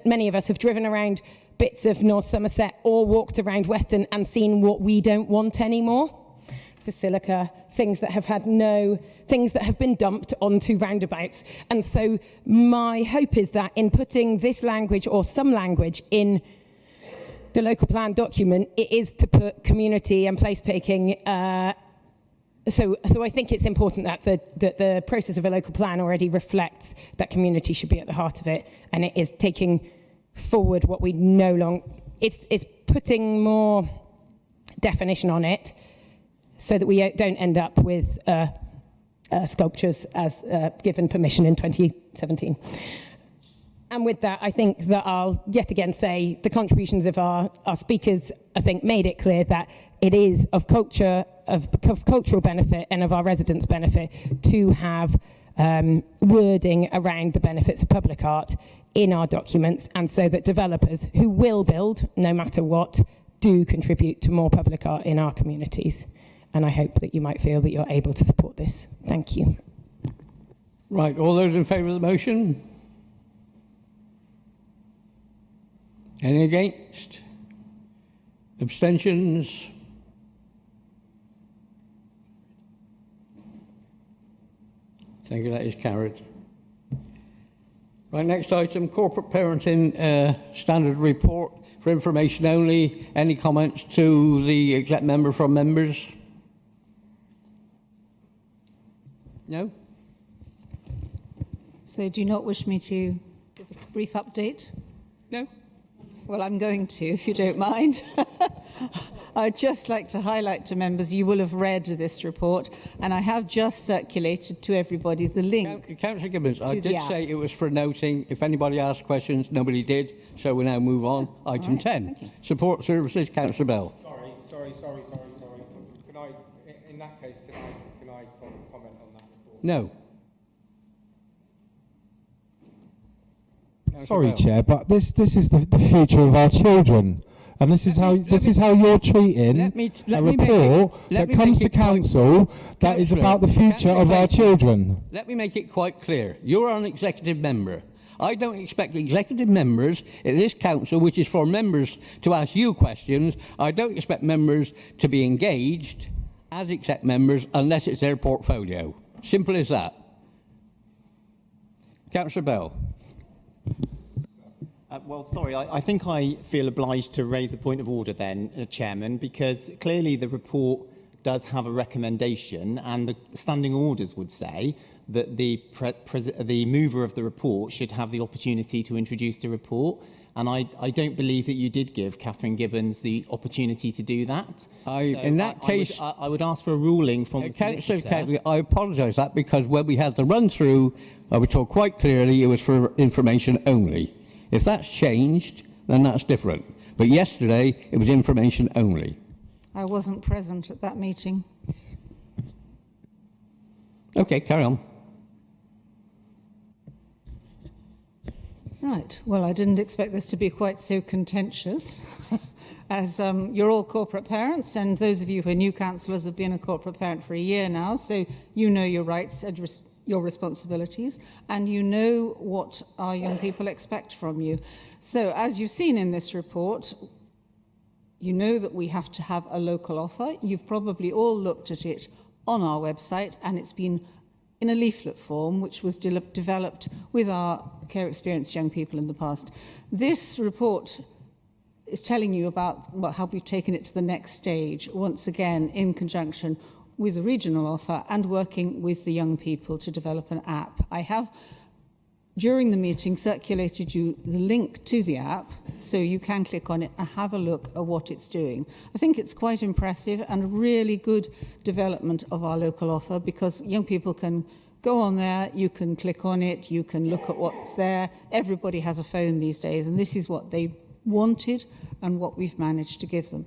many of us have driven around bits of North Somerset or walked around Weston and seen what we don't want anymore. The silica, things that have been dumped onto roundabouts. And so my hope is that in putting this language or some language in the local plan document, it is to put community and placemaking. So I think it's important that the process of a local plan already reflects that community should be at the heart of it, and it is taking forward what we no longer. It's putting more definition on it, so that we don't end up with sculptures as given permission in 2017. And with that, I think that I'll yet again say the contributions of our speakers, I think, made it clear that it is of cultural benefit and of our residents' benefit to have wording around the benefits of public art in our documents, and so that developers who will build, no matter what, do contribute to more public art in our communities. And I hope that you might feel that you're able to support this. Thank you. Right, all those in favour of the motion? Any against? Abstentions? Thank you, that is carried. Right, next item, corporate parenting standard report for information only. Any comments to the exec member from members? No? So do you not wish me to give a brief update? No. Well, I'm going to, if you don't mind. I'd just like to highlight to members, you will have read this report, and I have just circulated to everybody the link. Councillor Gibbons, I did app. say it was for noting. If anybody asked questions, nobody did, so we now move on. Item 10, support services, Councillor Bell. Sorry. Can I, in that case, can I comment on that report? No. Sorry, Chair, but this is the future of our children, and this is how you're treating a report that comes to council that is about the future of our children. Let me make it quite clear. You're an executive member. I don't expect executive members in this council, which is for members to ask you questions. I don't expect members to be engaged as exec members unless it's their portfolio. Simple as that. Councillor Bell. Well, sorry, I think I feel obliged to raise a point of order then, Chairman, because clearly the report does have a recommendation, and the standing orders would say that the mover of the report should have the opportunity to introduce the report. And I don't believe that you did give Catherine Gibbons the opportunity to do that. In that case, I would ask for a ruling from the solicitor. I apologise that because when we had the run-through, I was told quite clearly it was for information only. If that's changed, then that's different. But yesterday, it was information only. I wasn't present at that meeting. Okay, carry on. Right, well, I didn't expect this to be quite so contentious, as you're all corporate parents, and those of you who are new councillors have been a corporate parent for a year now, so you know your rights and your responsibilities, and you know what our young people expect from you. So, as you've seen in this report, you know that we have to have a local offer. You've probably all looked at it on our website, and it's been in a leaflet form, which was developed with our care experienced young people in the past. This report is telling you about how we've taken it to the next stage, once again in conjunction with the regional offer and working with the young people to develop an app. I have, during the meeting, circulated you the link to the app so you can click on it and have a look at what it's doing. I think it's quite impressive and a really good development of our local offer, because young people can go on there, you can click on it, you can look at what's there. Everybody has a phone these days, and this is what they wanted and what we've managed to give them.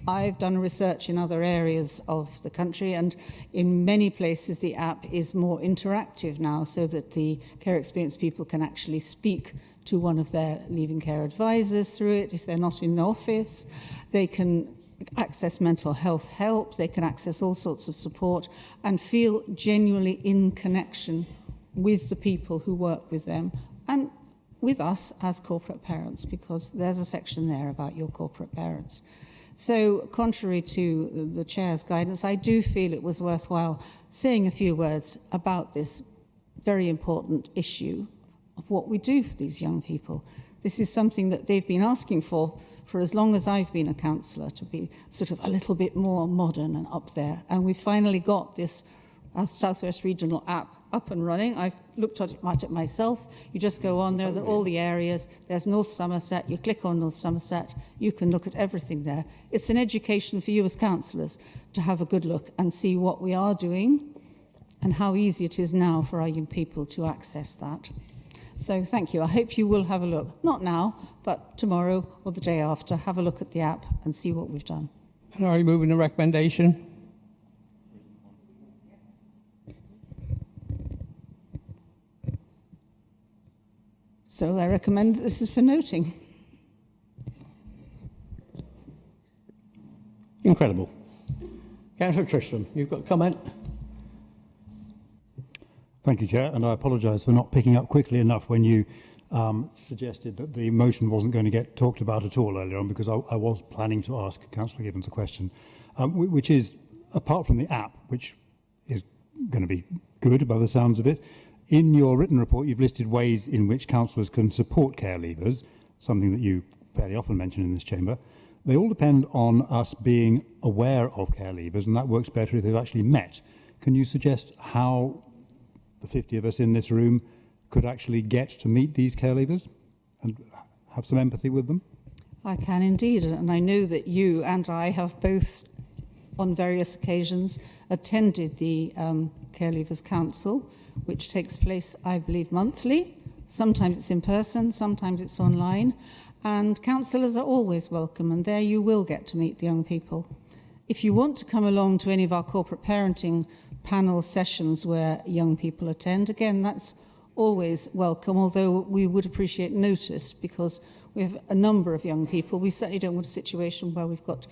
I've done research in other areas of the country, and in many places the app is more interactive now, so that the care experienced people can actually speak to one of their leaving care advisors through it. If they're not in the office, they can access mental health help, they can access all sorts of support and feel genuinely in connection with the people who work with them and with us as corporate parents, because there's a section there about your corporate parents. So, contrary to the Chair's guidance, I do feel it was worthwhile saying a few words about this very important issue of what we do for these young people. This is something that they've been asking for as long as I've been a councillor, to be sort of a little bit more modern and up there. And we finally got this South West Regional app up and running. I've looked at it myself. You just go on there, all the areas. There's North Somerset. You click on North Somerset. You can look at everything there. It's an education for you as councillors to have a good look and see what we are doing and how easy it is now for our young people to access that. So thank you. I hope you will have a look. Not now, but tomorrow or the day after. Have a look at the app and see what we've done. And are you moving the recommendation? So I recommend that this is for noting. Incredible. Councillor Tristram, you've got a comment? Thank you, Chair, and I apologise for not picking up quickly enough when you suggested that the motion wasn't going to get talked about at all earlier on, because I was planning to ask Councillor Gibbons a question, which is, apart from the app, which is going to be good by the sounds of it, in your written report you've listed ways in which councillors can support care leavers, something that you fairly often mention in this chamber. They all depend on us being aware of care leavers, and that works better if they've actually met. Can you suggest how the 50 of us in this room could actually get to meet these care leavers and have some empathy with them? I can indeed, and I know that you and I have both, on various occasions, attended the Care Leavers Council, which takes place, I believe, monthly. Sometimes it's in person, sometimes it's online, and councillors are always welcome, and there you will get to meet the young people. If you want to come along to any of our corporate parenting panel sessions where young people attend, again, that's always welcome, although we would appreciate notice, because we have a number of young people. We certainly don't want a situation where we've got,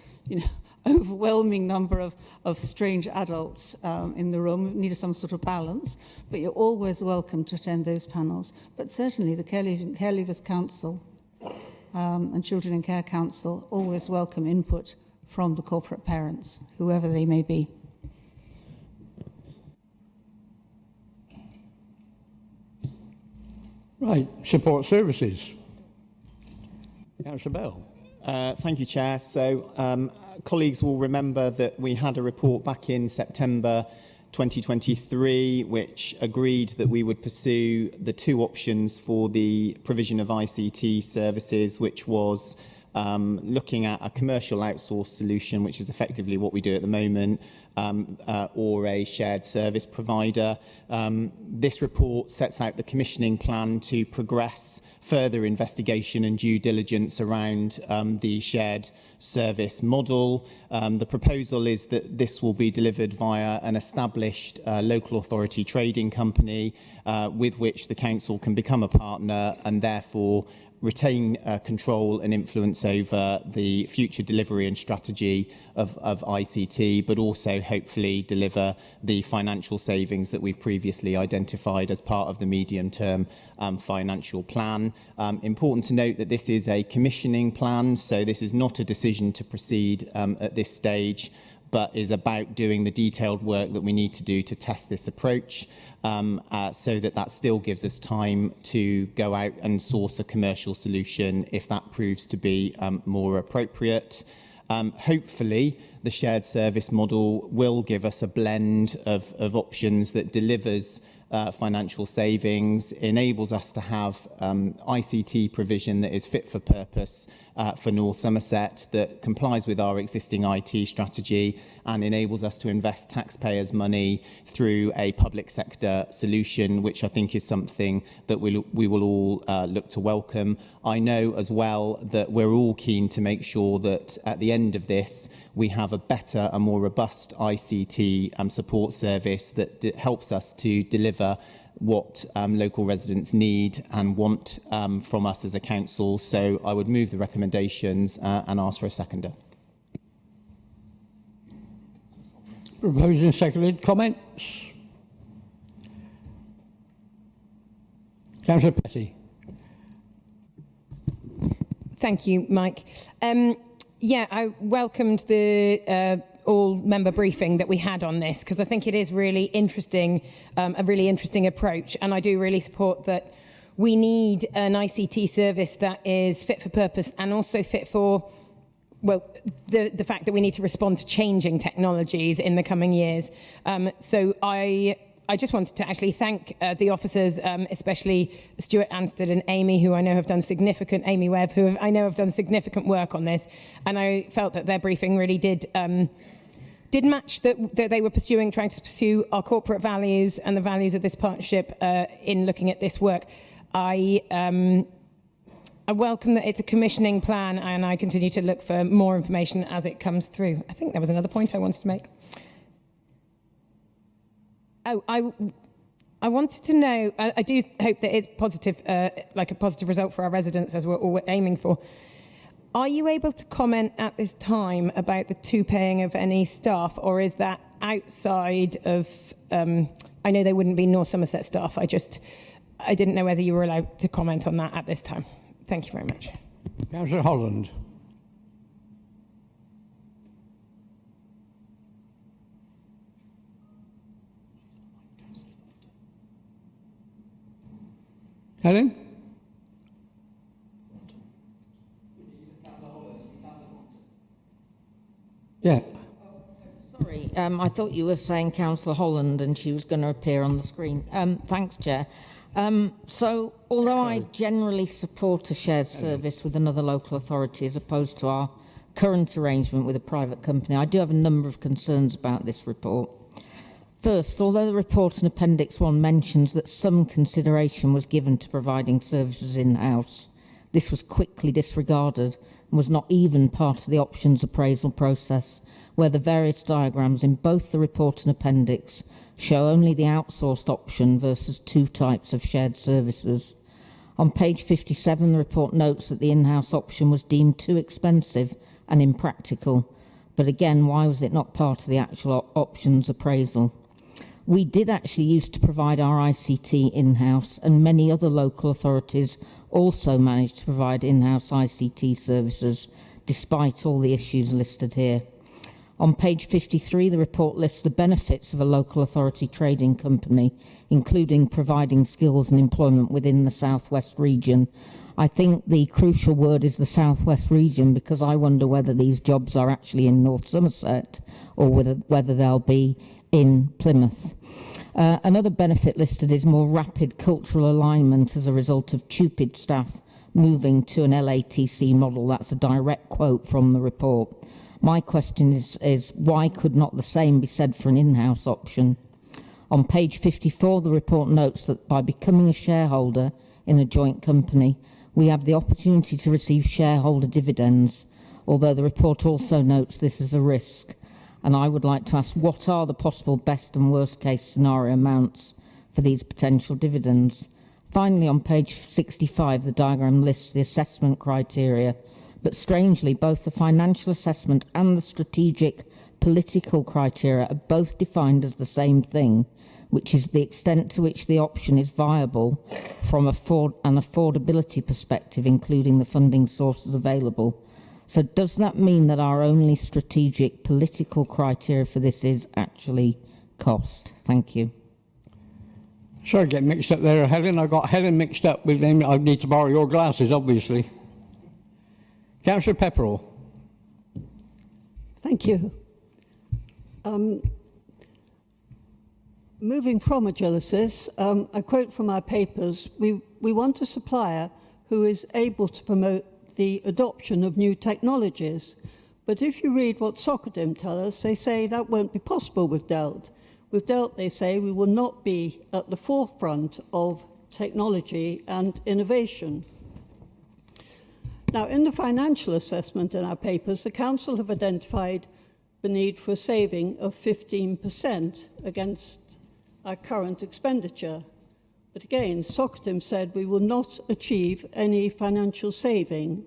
overwhelming number of strange adults in the room. We need some sort of balance, but you're always welcome to attend those panels. But certainly the Care Leavers Council and Children in Care Council always welcome input from the corporate parents, whoever they may be. Right, support services. Councillor Bell. Thank you, Chair. So, colleagues will remember that we had a report back in September 2023 which agreed that we would pursue the two options for the provision of ICT services, which was looking at a commercial outsourced solution, which is effectively what we do at the moment, or a shared service provider. This report sets out the commissioning plan to progress further investigation and due diligence around the shared service model. The proposal is that this will be delivered via an established local authority trading company with which the council can become a partner and therefore retain control and influence over the future delivery and strategy of ICT, but also hopefully deliver the financial savings that we've previously identified as part of the medium-term financial plan. Important to note that this is a commissioning plan, so this is not a decision to proceed at this stage, but is about doing the detailed work that we need to do to test this approach, so that still gives us time to go out and source a commercial solution if that proves to be more appropriate. Hopefully, the shared service model will give us a blend of options that delivers financial savings, enables us to have ICT provision that is fit for purpose for North Somerset, that complies with our existing IT strategy and enables us to invest taxpayers' money through a public sector solution, which I think is something that we will all look to welcome. I know as well that we're all keen to make sure that at the end of this, we have a better and more robust ICT support service that helps us to deliver what local residents need and want from us as a council. So I would move the recommendations and ask for a seconder. Proposed and seconded. Comments? Councillor Petty. Thank you, Mike. Yeah, I welcomed the all-member briefing that we had on this, because I think it is really interesting, a really interesting approach, and I do really support that we need an ICT service that is fit for purpose and also fit for, well, the fact that we need to respond to changing technologies in the coming years. So I just wanted to actually thank the officers, especially Stuart Anstead and Amy, who I know have done significant, Amy Webb, who I know have done significant work on this. And I felt that their briefing really did match that they were trying to pursue our corporate values and the values of this partnership in looking at this work. I welcome that it's a commissioning plan, and I continue to look for more information as it comes through. I think there was another point I wanted to make. Oh, I wanted to know, I do hope that it's positive, like a positive result for our residents, as we're all aiming for. Are you able to comment at this time about the paying of any staff, or is that outside of... I know they wouldn't be North Somerset staff. I didn't know whether you were allowed to comment on that at this time. Thank you very much. Councillor Holland. Helen? Yeah. Sorry, I thought you were saying Councillor Holland and she was going to appear on the screen. Thanks, Chair. So, although I generally support a shared service with another local authority as opposed to our current arrangement with a private company, I do have a number of concerns about this report. First, although the report in Appendix 1 mentions that some consideration was given to providing services in-house, this was quickly disregarded and was not even part of the options appraisal process, where the various diagrams in both the report and appendix show only the outsourced option versus two types of shared services. On page 57, the report notes that the in-house option was deemed too expensive and impractical. But again, why was it not part of the actual options appraisal? We did actually used to provide our ICT in-house, and many other local authorities also managed to provide in-house ICT services, despite all the issues listed here. On page 53, the report lists the benefits of a local authority trading company, including providing skills and employment within the South West region. I think the crucial word is the South West region, because I wonder whether these jobs are actually in North Somerset or whether they'll be in Plymouth. Another benefit listed is more rapid cultural alignment as a result of TUPID staff moving to an LATC model. That's a direct quote from the report. My question is why could not the same be said for an in-house option? On page 54, the report notes that by becoming a shareholder in a joint company, we have the opportunity to receive shareholder dividends, although the report also notes this as a risk. And I would like to ask, what are the possible best and worst case scenario amounts for these potential dividends? Finally, on page 65, the diagram lists the assessment criteria, but strangely, both the financial assessment and the strategic political criteria are both defined as the same thing, which is the extent to which the option is viable from an affordability perspective, including the funding sources available. So does that mean that our only strategic political criteria for this is actually cost? Thank you. Sorry, get mixed up there, Helen. I got Helen mixed up with them. I need to borrow your glasses, obviously. Councillor Pepperell. Thank you. Moving from Agilicis, I quote from our papers, we want a supplier who is able to promote the adoption of new technologies. But if you read what Socratim tell us, they say that won't be possible with DELT. With DELT, they say we will not be at the forefront of technology and innovation. Now, in the financial assessment in our papers, the Council have identified the need for a saving of 15% against our current expenditure. But again, Socratim said we will not achieve any financial saving.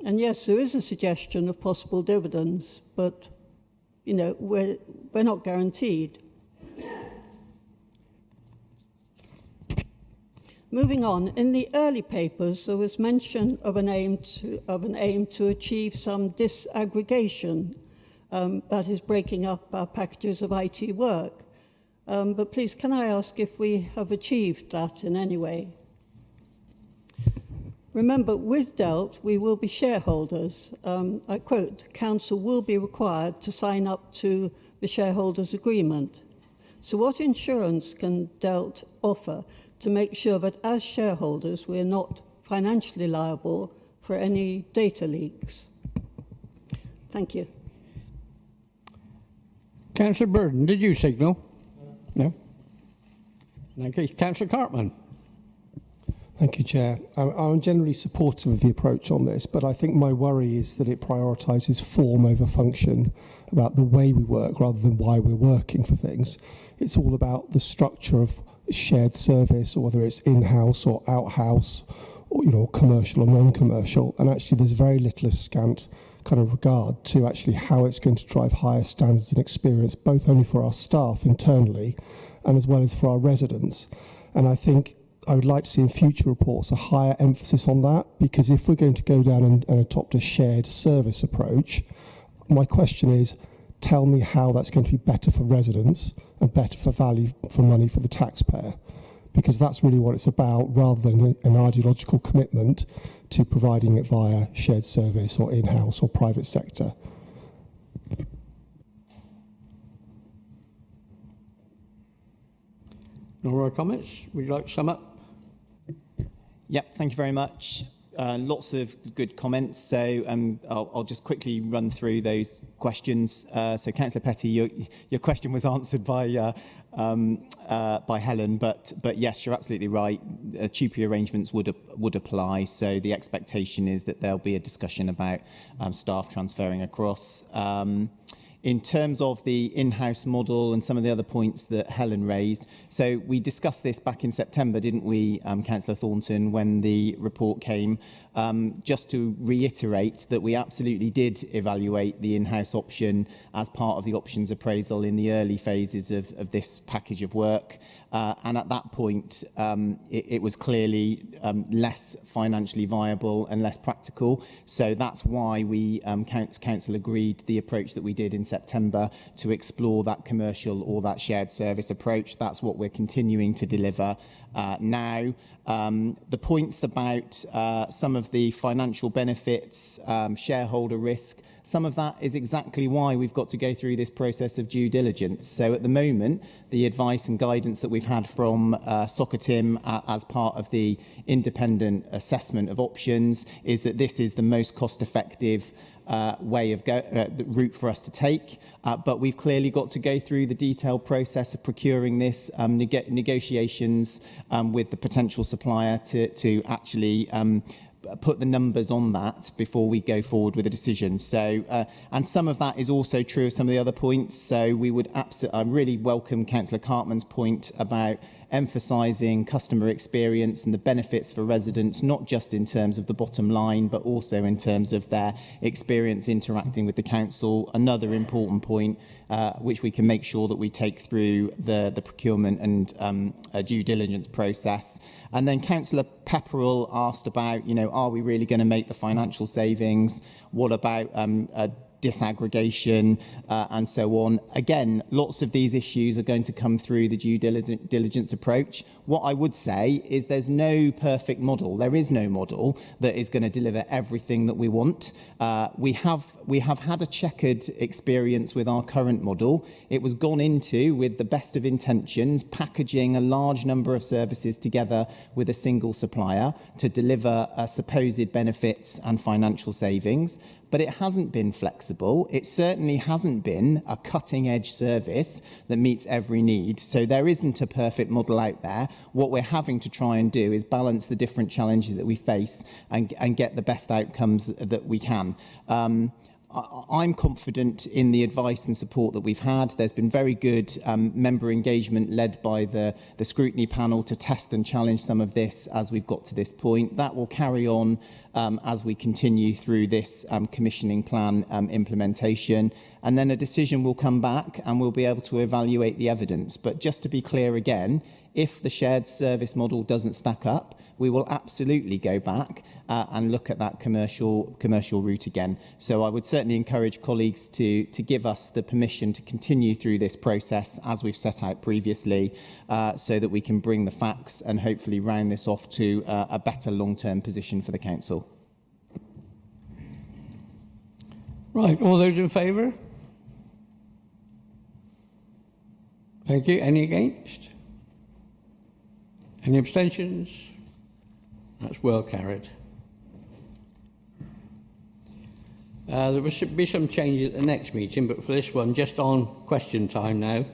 And yes, there is a suggestion of possible dividends, but, you know, we're not guaranteed. Moving on, in the early papers, there was mention of an aim to achieve some disaggregation, that is breaking up our packages of IT work. But please, can I ask if we have achieved that in any way? Remember, with DELT, we will be shareholders. I quote, Council will be required to sign up to the shareholders' agreement. So what insurance can DELT offer to make sure that as shareholders, we're not financially liable for any data leaks? Thank you. Councillor Burden, did you signal? No. Okay, Councillor Cartman. Thank you, Chair. I'm generally supportive of the approach on this, but I think my worry is that it prioritises form over function, about the way we work rather than why we're working for things. It's all about the structure of shared service, or whether it's in-house or out-house or, commercial or non-commercial, and actually there's very little of scant kind of regard to actually how it's going to drive higher standards and experience, both only for our staff internally and as well as for our residents. And I think I would like to see in future reports a higher emphasis on that, because if we're going to go down and adopt a shared service approach, my question is, tell me how that's going to be better for residents and better for value for money for the taxpayer, because that's really what it's about, rather than an ideological commitment to providing it via shared service or in-house or private sector. No more comments? Would you like to sum up? Yep, thank you very much. Lots of good comments, so I'll just quickly run through those questions. So, Councillor Petty, your question was answered by Helen, but yes, you're absolutely right. TUPE arrangements would apply. So the expectation is that there'll be a discussion about staff transferring across. In terms of the in-house model and some of the other points that Helen raised, so we discussed this back in September, didn't we, Councillor Thornton, when the report came? Just to reiterate that we absolutely did evaluate the in-house option as part of the options appraisal in the early phases of this package of work. And at that point, it was clearly less financially viable and less practical. So that's why we, Council agreed the approach that we did in September to explore that commercial or that shared service approach. That's what we're continuing to deliver now. The points about some of the financial benefits, shareholder risk, some of that is exactly why we've got to go through this process of due diligence. So at the moment, the advice and guidance that we've had from Socotim as part of the independent assessment of options is that this is the most cost-effective way of route for us to take, but we've clearly got to go through the detailed process of procuring this, negotiations with the potential supplier to actually put the numbers on that before we go forward with a decision. So, and some of that is also true of some of the other points. So we would absolutely, I really welcome Councillor Cartman's point about emphasising customer experience and the benefits for residents, not just in terms of the bottom line, but also in terms of their experience interacting with the council. Another important point, which we can make sure that we take through the procurement and due diligence process. And then Councillor Pepperell asked about, are we really going to make the financial savings? What about disaggregation and so on? Again, lots of these issues are going to come through the due diligence approach. What I would say is there's no perfect model. There is no model that is going to deliver everything that we want. We have had a checkered experience with our current model. It was gone into with the best of intentions, packaging a large number of services together with a single supplier to deliver supposed benefits and financial savings. But it hasn't been flexible. It certainly hasn't been a cutting-edge service that meets every need. So there isn't a perfect model out there. What we're having to try and do is balance the different challenges that we face and get the best outcomes that we can. I'm confident in the advice and support that we've had. There's been very good member engagement led by the scrutiny panel to test and challenge some of this as we've got to this point. That will carry on as we continue through this commissioning plan implementation. And then a decision will come back and we'll be able to evaluate the evidence. But just to be clear again, if the shared service model doesn't stack up, we will absolutely go back and look at that commercial route again. So I would certainly encourage colleagues to give us the permission to continue through this process as we've set out previously, so that we can bring the facts and hopefully round this off to a better long-term position for the council. Right, all those in favour? Thank you. Any against? Any abstentions? That's well carried. There should be some changes at the next meeting, but for this one, just on question time now.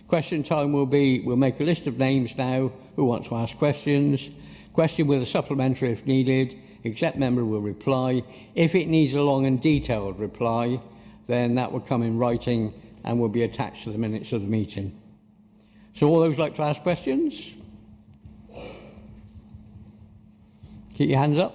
Question time will be, we'll make a list of names now who want to ask questions. Question with a supplementary if needed. Exec member will reply. If it needs a long and detailed reply, then that will come in writing and will be attached to the minutes of the meeting. So all those like to ask questions? Keep your hands up.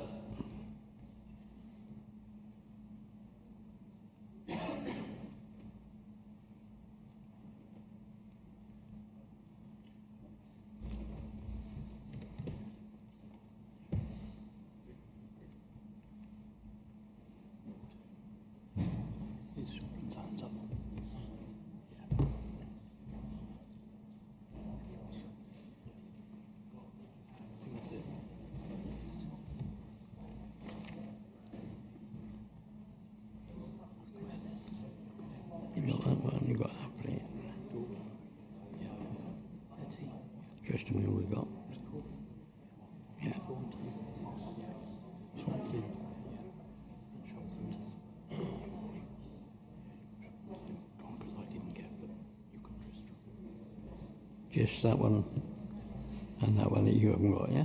You got that one, you got that plate. Just a minute, we've got. Yeah. Just that one and that one that you haven't got, yeah?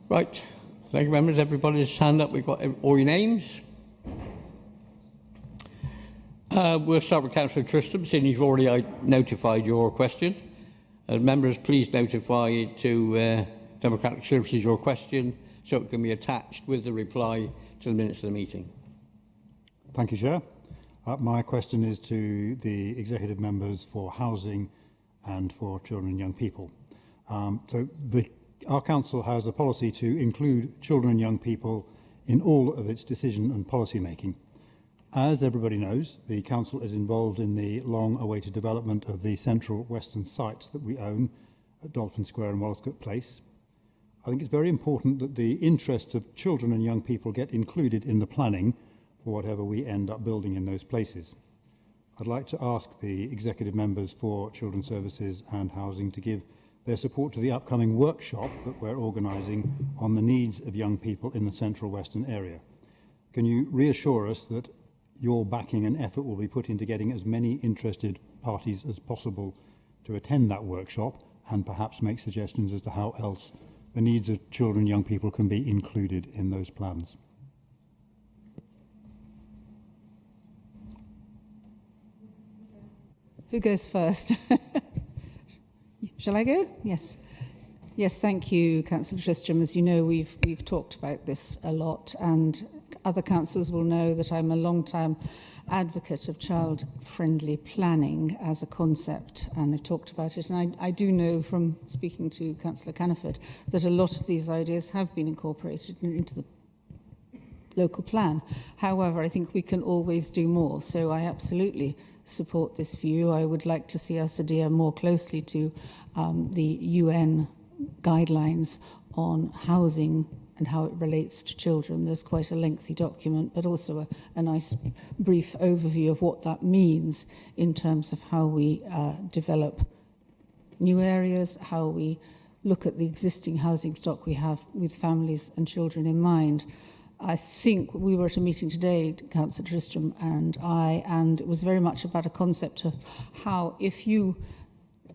Right. Thank you, members. Everybody's hand up. We've got all your names. We'll start with Councillor Tristram, seeing you've already notified your question. Members, please notify to Democratic Services your question so it can be attached with the reply to the minutes of the meeting. Thank you, Chair. My question is to the executive members for housing and for children and young people. Our council has a policy to include children and young people in all of its decision and policy making. As everybody knows, the council is involved in the long-awaited development of the central western sites that we own at Dolphin Square and Walliscote Place. I think it's very important that the interests of children and young people get included in the planning for whatever we end up building in those places. I'd like to ask the executive members for Children's Services and Housing to give their support to the upcoming workshop that we're organising on the needs of young people in the central western area. Can you reassure us that your backing and effort will be put into getting as many interested parties as possible to attend that workshop and perhaps make suggestions as to how else the needs of children and young people can be included in those plans? Who goes first? Shall I go? Yes. Yes, thank you, Councillor Tristram. As you know, we've talked about this a lot, and other councillors will know that I'm a long-time advocate of child-friendly planning as a concept, and I've talked about it. And I do know from speaking to Councillor Caniford that a lot of these ideas have been incorporated into the local plan. However, I think we can always do more, so I absolutely support this view. I would like to see us adhere more closely to the UN guidelines on housing and how it relates to children. There's quite a lengthy document, but also a nice brief overview of what that means in terms of how we develop new areas, how we look at the existing housing stock we have with families and children in mind. I think we were at a meeting today, Councillor Tristram and I, and it was very much about a concept of how, if you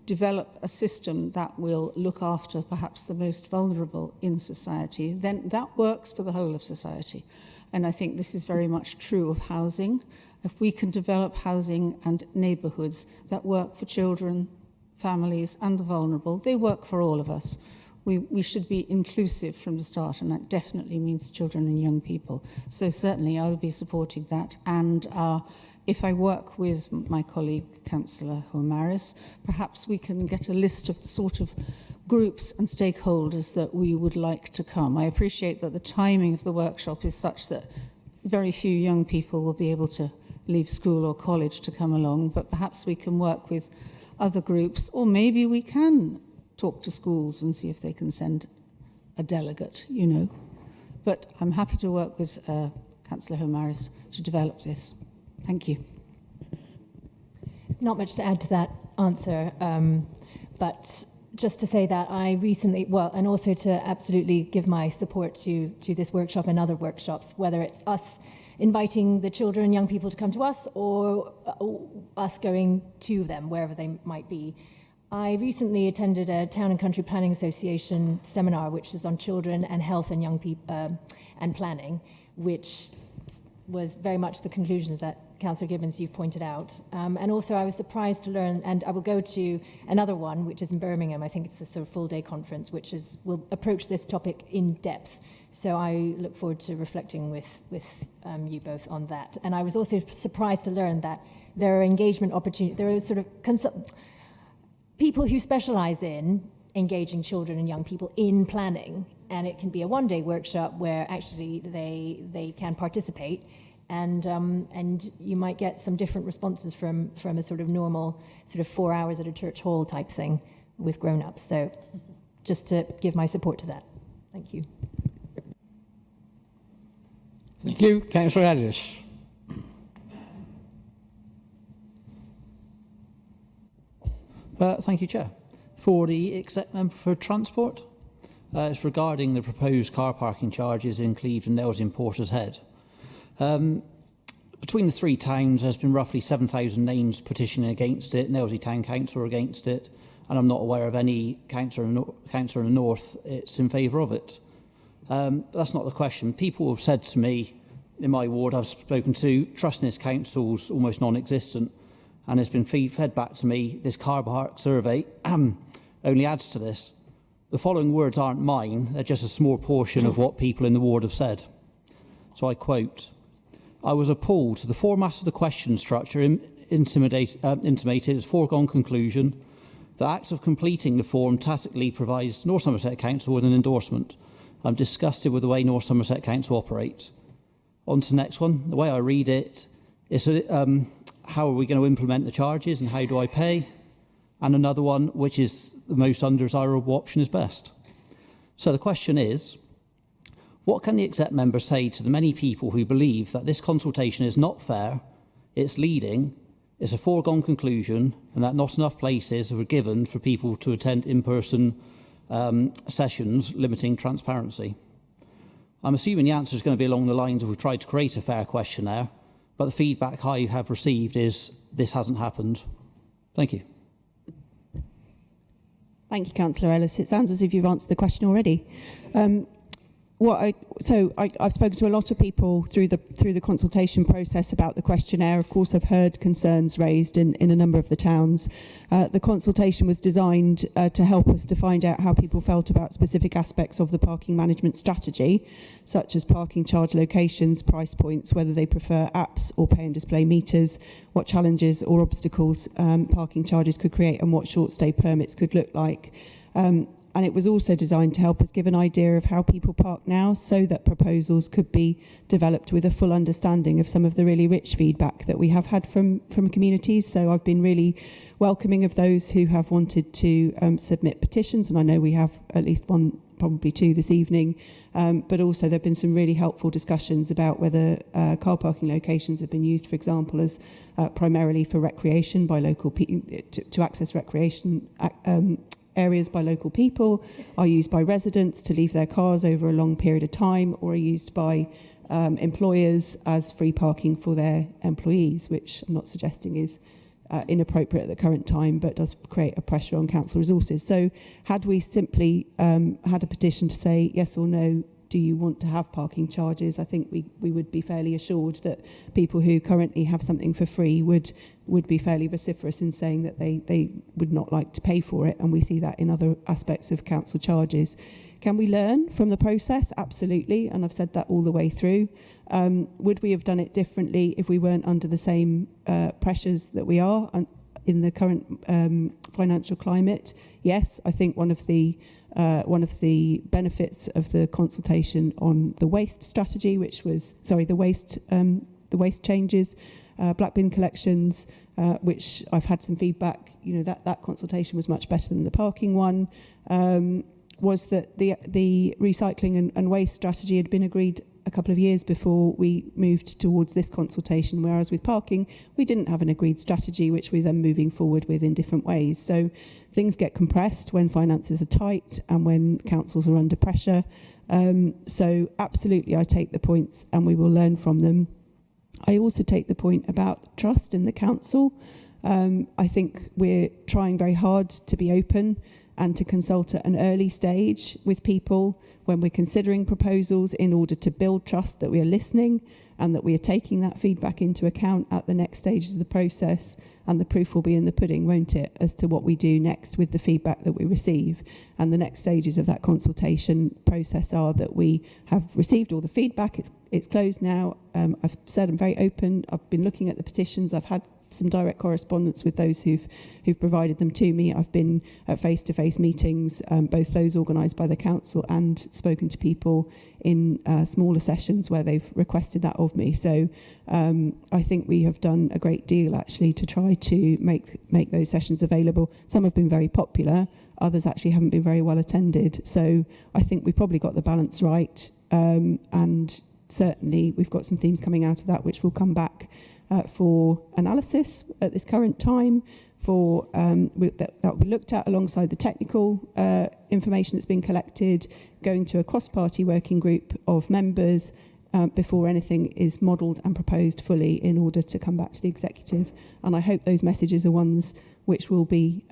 develop a system that will look after perhaps the most vulnerable in society, then that works for the whole of society. And I think this is very much true of housing. If we can develop housing and neighbourhoods that work for children, families and the vulnerable, they work for all of us. We should be inclusive from the start, and that definitely means children and young people. So certainly I'll be supporting that. And if I work with my colleague, Councillor Homaris, perhaps we can get a list of the sort of groups and stakeholders that we would like to come. I appreciate that the timing of the workshop is such that very few young people will be able to leave school or college to come along, but perhaps we can work with other groups, or maybe we can talk to schools and see if they can send a delegate, you know. But I'm happy to work with Councillor Homaris to develop this. Thank you. Not much to add to that answer, but just to say that I recently, well, and also to absolutely give my support to this workshop and other workshops, whether it's us inviting the children and young people to come to us or us going to them, wherever they might be. I recently attended a Town and Country Planning Association seminar, which was on children and health and young people and planning, which was very much the conclusions that Councillor Gibbons, you've pointed out. And also I was surprised to learn, and I will go to another one, which is in Birmingham. I think it's a sort of full-day conference, which will approach this topic in depth. So I look forward to reflecting with you both on that. And I was also surprised to learn that there are engagement opportunities, there are sort of people who specialise in engaging children and young people in planning, and it can be a one-day workshop where actually they can participate, and you might get some different responses from a sort of normal sort of 4 hours at a church hall type thing with grown-ups. So just to give my support to that. Thank you. Thank you. Councillor Ellis. Thank you, Chair. For the exec member for transport, it's regarding the proposed car parking charges in Clevedon, Nailsea and Portishead. Between the three towns, there's been roughly 7,000 names petitioning against it. Nailsea Town Council are against it, and I'm not aware of any councillor in the north that's in favour of it. But that's not the question. People have said to me, in my ward I've spoken to, trust in this council's almost non-existent, and it's been fed back to me, this car park survey only adds to this. The following words aren't mine, they're just a small portion of what people in the ward have said. So I quote, "I was appalled. The format of the question structure intimated as foregone conclusion. The act of completing the form tacitly provides North Somerset Council with an endorsement. I'm disgusted with the way North Somerset Council operate." On to the next one. The way I read it is how are we going to implement the charges and how do I pay? And another one, which is the most undesirable option is best. So the question is, what can the exec member say to the many people who believe that this consultation is not fair, it's leading, it's a foregone conclusion, and that not enough places were given for people to attend in-person sessions, limiting transparency? I'm assuming the answer is going to be along the lines of we've tried to create a fair questionnaire, but the feedback I have received is this hasn't happened. Thank you. Thank you, Councillor Ellis. It sounds as if you've answered the question already. I've spoken to a lot of people through the consultation process about the questionnaire. Of course, I've heard concerns raised in a number of the towns. The consultation was designed to help us to find out how people felt about specific aspects of the parking management strategy, such as parking charge locations, price points, whether they prefer apps or pay and display meters, what challenges or obstacles parking charges could create, and what short stay permits could look like. And it was also designed to help us give an idea of how people park now, so that proposals could be developed with a full understanding of some of the really rich feedback that we have had from communities. So I've been really welcoming of those who have wanted to submit petitions, and I know we have at least one, probably two this evening, but also there have been some really helpful discussions about whether car parking locations have been used, for example, as primarily for recreation by local people, to access recreation areas by local people, are used by residents to leave their cars over a long period of time, or are used by employers as free parking for their employees, which I'm not suggesting is inappropriate at the current time, but does create a pressure on council resources. So had we simply had a petition to say yes or no, do you want to have parking charges, I think we would be fairly assured that people who currently have something for free would be fairly vociferous in saying that they would not like to pay for it, and we see that in other aspects of council charges. Can we learn from the process? Absolutely, and I've said that all the way through. Would we have done it differently if we weren't under the same pressures that we are in the current financial climate? Yes, I think one of the benefits of the consultation on the waste strategy, which was the waste changes, black bin collections, which I've had some feedback, that consultation was much better than the parking one, was that the recycling and waste strategy had been agreed a couple of years before we moved towards this consultation, whereas with parking, we didn't have an agreed strategy, which we're then moving forward with in different ways. So things get compressed when finances are tight and when councils are under pressure. So absolutely, I take the points and we will learn from them. I also take the point about trust in the council. I think we're trying very hard to be open and to consult at an early stage with people. when we're considering proposals in order to build trust that we are listening and that we are taking that feedback into account at the next stages of the process. And the proof will be in the pudding, won't it, as to what we do next with the feedback that we receive. And the next stages of that consultation process are that we have received all the feedback. It's closed now. I've said I'm very open. I've been looking at the petitions. I've had some direct correspondence with those who've provided them to me. I've been at face-to-face meetings, both those organised by the council and spoken to people in smaller sessions where they've requested that of me. So I think we have done a great deal actually to try to make those sessions available. Some have been very popular, others actually haven't been very well attended. So I think we probably got the balance right, and certainly we've got some themes coming out of that which will come back for analysis at this current time, for that will be looked at alongside the technical information that's been collected, going to a cross-party working group of members before anything is modelled and proposed fully in order to come back to the executive. And I hope those messages are ones which will be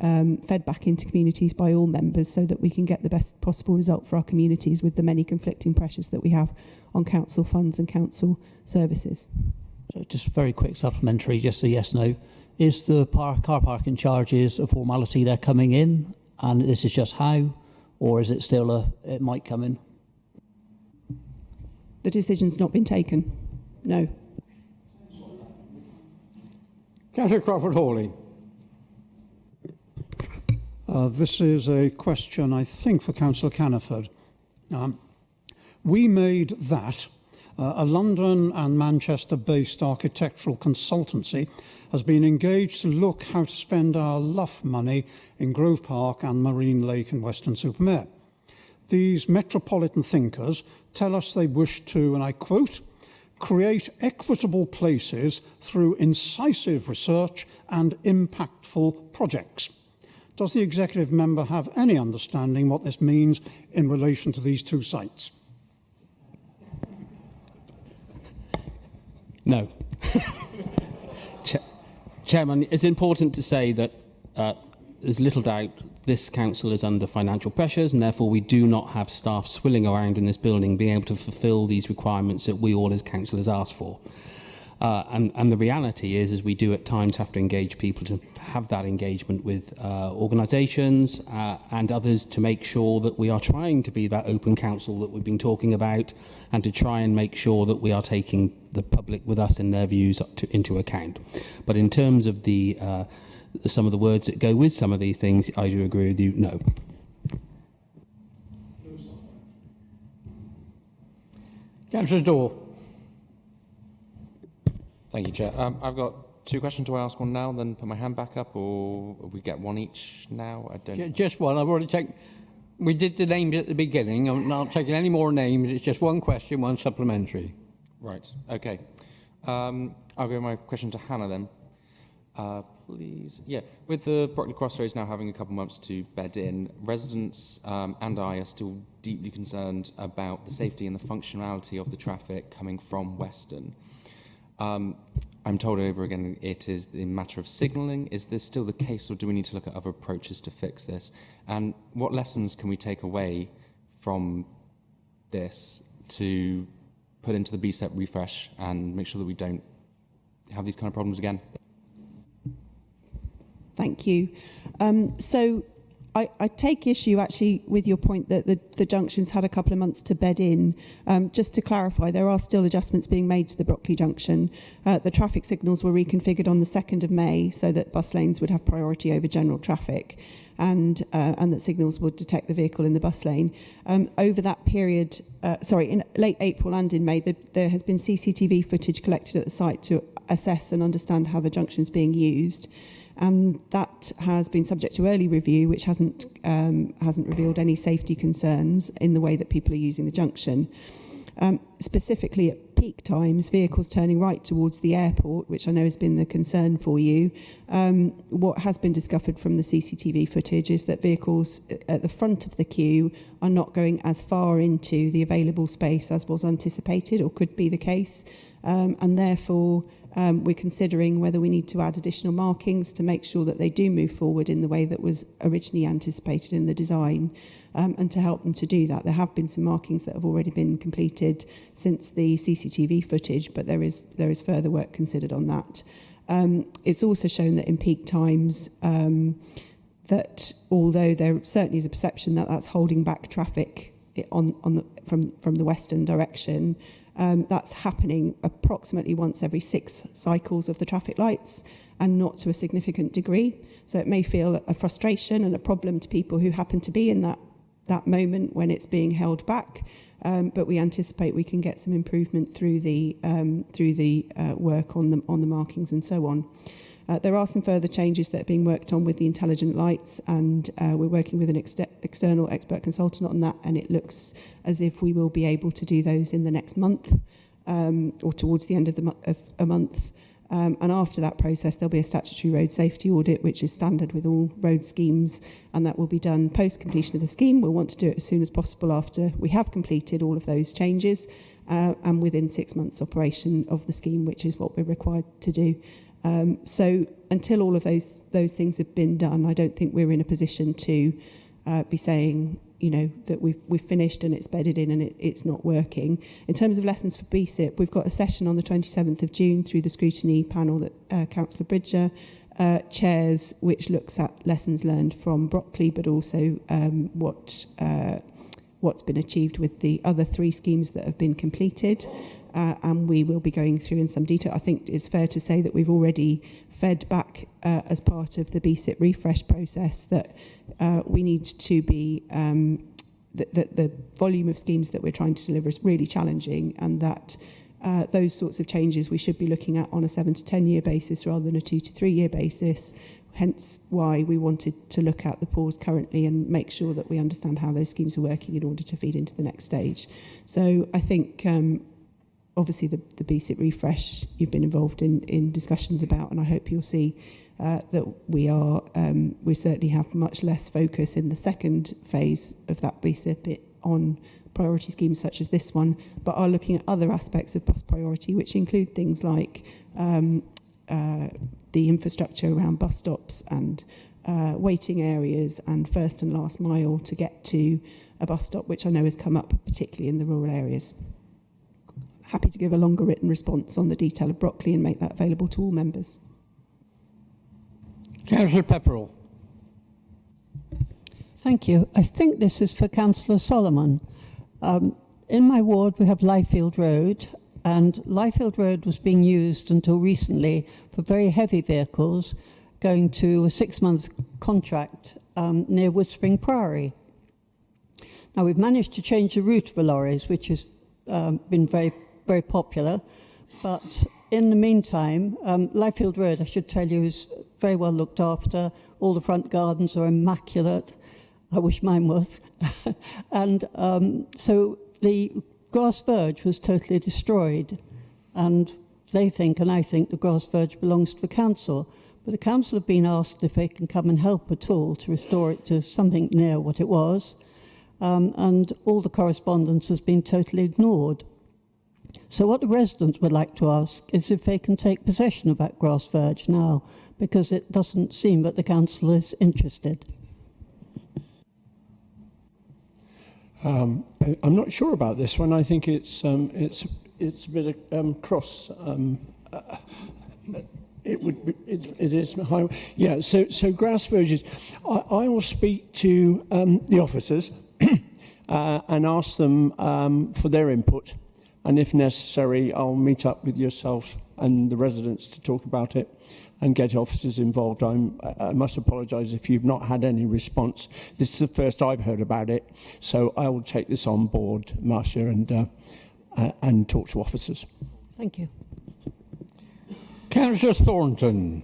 fed back into communities by all members so that we can get the best possible result for our communities with the many conflicting pressures that we have on council funds and council services. So just very quick supplementary, just a yes, no. Is the car parking charges a formality they're coming in and this is just how, or is it still it might come in? The decision's not been taken, no. Councillor Crawford-Hawley. This is a question, I think, for Councillor Caniford. We made that a London and Manchester-based architectural consultancy has been engaged to look how to spend our LUF money in Grove Park and Marine Lake in Weston-super-Mare. These metropolitan thinkers tell us they wish to, and I quote, create equitable places through incisive research and impactful projects. Does the executive member have any understanding what this means in relation to these two sites? No. Chairman, it's important to say that there's little doubt this council is under financial pressures and therefore we do not have staff swilling around in this building being able to fulfil these requirements that we all as councillors ask for. And the reality is we do at times have to engage people to have that engagement with organisations and others to make sure that we are trying to be that open council that we've been talking about and to try and make sure that we are taking the public with us in their views into account. But in terms of the some of the words that go with some of these things, I do agree with you, no. Councillor Dorr. Thank you, Chair. I've got two questions. Do I ask one now and then put my hand back up, or we get one each now? I don't. Just one. I've already taken. We did the names at the beginning. I'm not taking any more names. It's just one question, one supplementary. Right. Okay. I'll go my question to Hannah then. Please. Yeah. With the Brockley Crossroads now having a couple months to bed in, residents and I are still deeply concerned about the safety and the functionality of the traffic coming from Weston. I'm told over again it is a matter of signalling. Is this still the case, or do we need to look at other approaches to fix this? And what lessons can we take away from this to put into the BSEP refresh and make sure that we don't have these kind of problems again? Thank you. So I take issue actually with your point that the junctions had a couple of months to bed in. Just to clarify, there are still adjustments being made to the Brockley junction. The traffic signals were reconfigured on the 2nd of May so that bus lanes would have priority over general traffic and that signals would detect the vehicle in the bus lane. Over that period, in late April and in May, there has been CCTV footage collected at the site to assess and understand how the junction is being used. And that has been subject to early review, which hasn't revealed any safety concerns in the way that people are using the junction. Specifically at peak times, vehicles turning right towards the airport, which I know has been the concern for you, what has been discovered from the CCTV footage is that vehicles at the front of the queue are not going as far into the available space as was anticipated or could be the case, and therefore We're considering whether we need to add additional markings to make sure that they do move forward in the way that was originally anticipated in the design, and to help them to do that. There have been some markings that have already been completed since the CCTV footage, but there is further work considered on that. It's also shown that in peak times, that although there certainly is a perception that that's holding back traffic from the western direction, that's happening approximately once every 6 cycles of the traffic lights, and not to a significant degree. So it may feel a frustration and a problem to people who happen to be in that moment when it's being held back. But we anticipate we can get some improvement through the work on the markings and so on. There are some further changes that are being worked on with the intelligent lights, and we're working with an external expert consultant on that, and it looks as if we will be able to do those in the next month, or towards the end of a month. And after that process, there'll be a statutory road safety audit, which is standard with all road schemes, and that will be done post-completion of the scheme. We'll want to do it as soon as possible after we have completed all of those changes, and within 6 months operation of the scheme, which is what we're required to do. So until all of those things have been done, I don't think we're in a position to be saying, you know, that we've finished and it's bedded in and it's not working. In terms of lessons for BSIP, we've got a session on the 27th of June through the scrutiny panel that Councillor Bridger chairs, which looks at lessons learned from Brockley, but also what's been achieved with the other 3 schemes that have been completed. And we will be going through in some detail. I think it's fair to say that we've already fed back as part of the BSIP refresh process that we need to be, that the volume of schemes that we're trying to deliver is really challenging, and that those sorts of changes we should be looking at on a 7 to 10 year basis rather than a 2 to 3 year basis. Hence why we wanted to look at the pause currently and make sure that we understand how those schemes are working in order to feed into the next stage. So I think obviously the BSIP refresh you've been involved in discussions about, and I hope you'll see that we certainly have much less focus in the second phase of that BSIP on priority schemes such as this one, but are looking at other aspects of bus priority, which include things like the infrastructure around bus stops and waiting areas and first and last mile to get to a bus stop, which I know has come up particularly in the rural areas. Happy to give a longer written response on the detail of Brockley and make that available to all members. Councillor Pepperell. Thank you. I think this is for Councillor Solomon. In my ward, we have Lyfield Road, and Lyfield Road was being used until recently for very heavy vehicles going to a 6-month contract near Woodspring Priory. Now, we've managed to change the route of the lorries, which has been very, very popular, but in the meantime, Lyfield Road, I should tell you, is very well looked after. All the front gardens are immaculate. I wish mine was. And so the grass verge was totally destroyed, and they think, and I think, the grass verge belongs to the council. But the council have been asked if they can come and help at all to restore it to something near what it was, and all the correspondence has been totally ignored. So what the residents would like to ask is if they can take possession of that grass verge now, because it doesn't seem that the council is interested. I'm not sure about this one. I think it's a bit of cross. It is high. Yeah. So grass verges. I will speak to the officers and ask them for their input, and if necessary, I'll meet up with yourself and the residents to talk about it and get officers involved. I must apologise if you've not had any response. This is the first I've heard about it, so I will take this on board, Marcia, and talk to officers. Thank you. Councillor Thornton.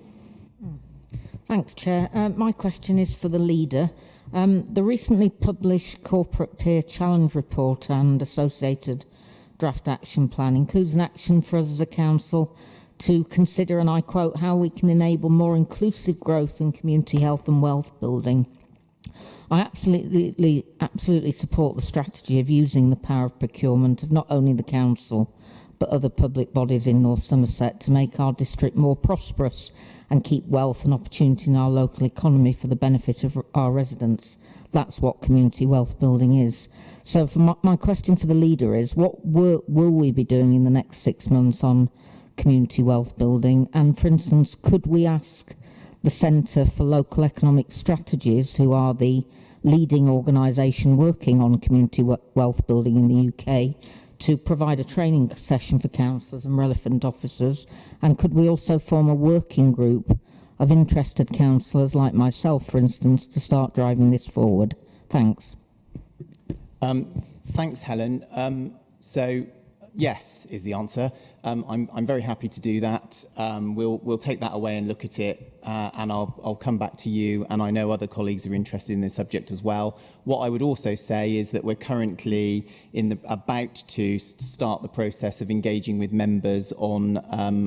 Thanks, Chair. My question is for the leader. The recently published Corporate Peer Challenge Report and associated draft action plan includes an action for us as a council to consider, and I quote, how we can enable more inclusive growth in community health and wealth building. I absolutely support the strategy of using the power of procurement of not only the council but other public bodies in North Somerset to make our district more prosperous and keep wealth and opportunity in our local economy for the benefit of our residents. That's what community wealth building is. So for my question for the leader is, what work will we be doing in the next 6 months on community wealth building? And for instance, could we ask the Centre for Local Economic Strategies, who are the leading organisation working on community wealth building in the UK, to provide a training session for councillors and relevant officers? And could we also form a working group of interested councillors like myself, for instance, to start driving this forward? Thanks. Thanks, Helen. So, yes, is the answer. I'm very happy to do that. We'll take that away and look at it, and I'll come back to you. And I know other colleagues are interested in this subject as well. What I would also say is that we're currently about to start the process of engaging with members on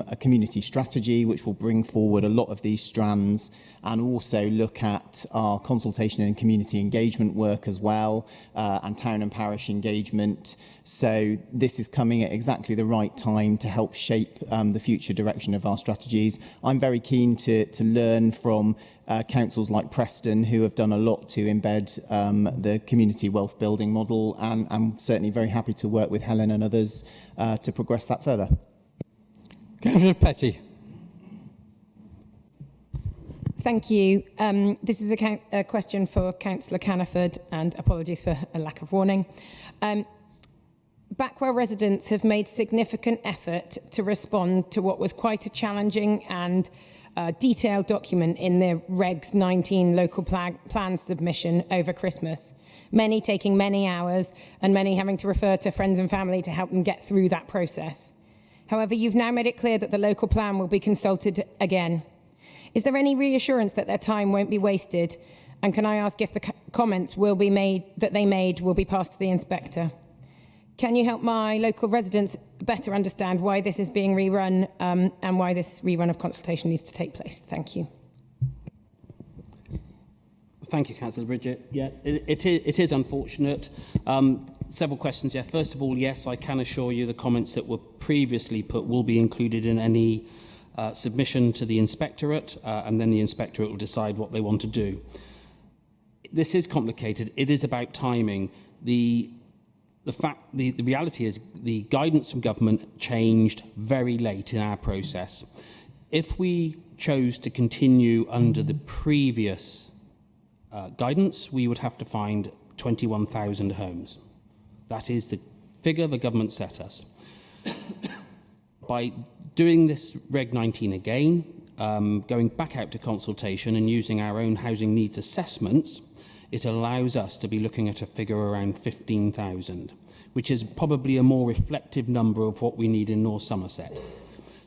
a community strategy, which will bring forward a lot of these strands, and also look at our consultation and community engagement work as well, and town and parish engagement. So this is coming at exactly the right time to help shape the future direction of our strategies. I'm very keen to learn from councils like Preston, who have done a lot to embed the community wealth building model, and I'm certainly very happy to work with Helen and others to progress that further. Councillor Petty. Thank you. This is a question for Councillor Caniford, and apologies for a lack of warning. Backwell residents have made significant effort to respond to what was quite a challenging and detailed document in the Regs 19 local plan submission over Christmas. Many taking many hours, and many having to refer to friends and family to help them get through that process. However, you've now made it clear that the local plan will be consulted again. Is there any reassurance that their time won't be wasted? And can I ask if the comments will be made will be passed to the inspector? Can you help my local residents better understand why this is being rerun, and why this rerun of consultation needs to take place? Thank you. Thank you, Councillor Bridget. Yeah, it is unfortunate. Several questions. Yeah, first of all, yes, I can assure you the comments that were previously put will be included in any submission to the inspectorate, and then the inspectorate will decide what they want to do. This is complicated. It is about timing. The reality is the guidance from government changed very late in our process. If we chose to continue under the previous guidance, we would have to find 21,000 homes. That is the figure the government set us. By doing this Reg 19 again, going back out to consultation and using our own housing needs assessments, it allows us to be looking at a figure around 15,000, which is probably a more reflective number of what we need in North Somerset.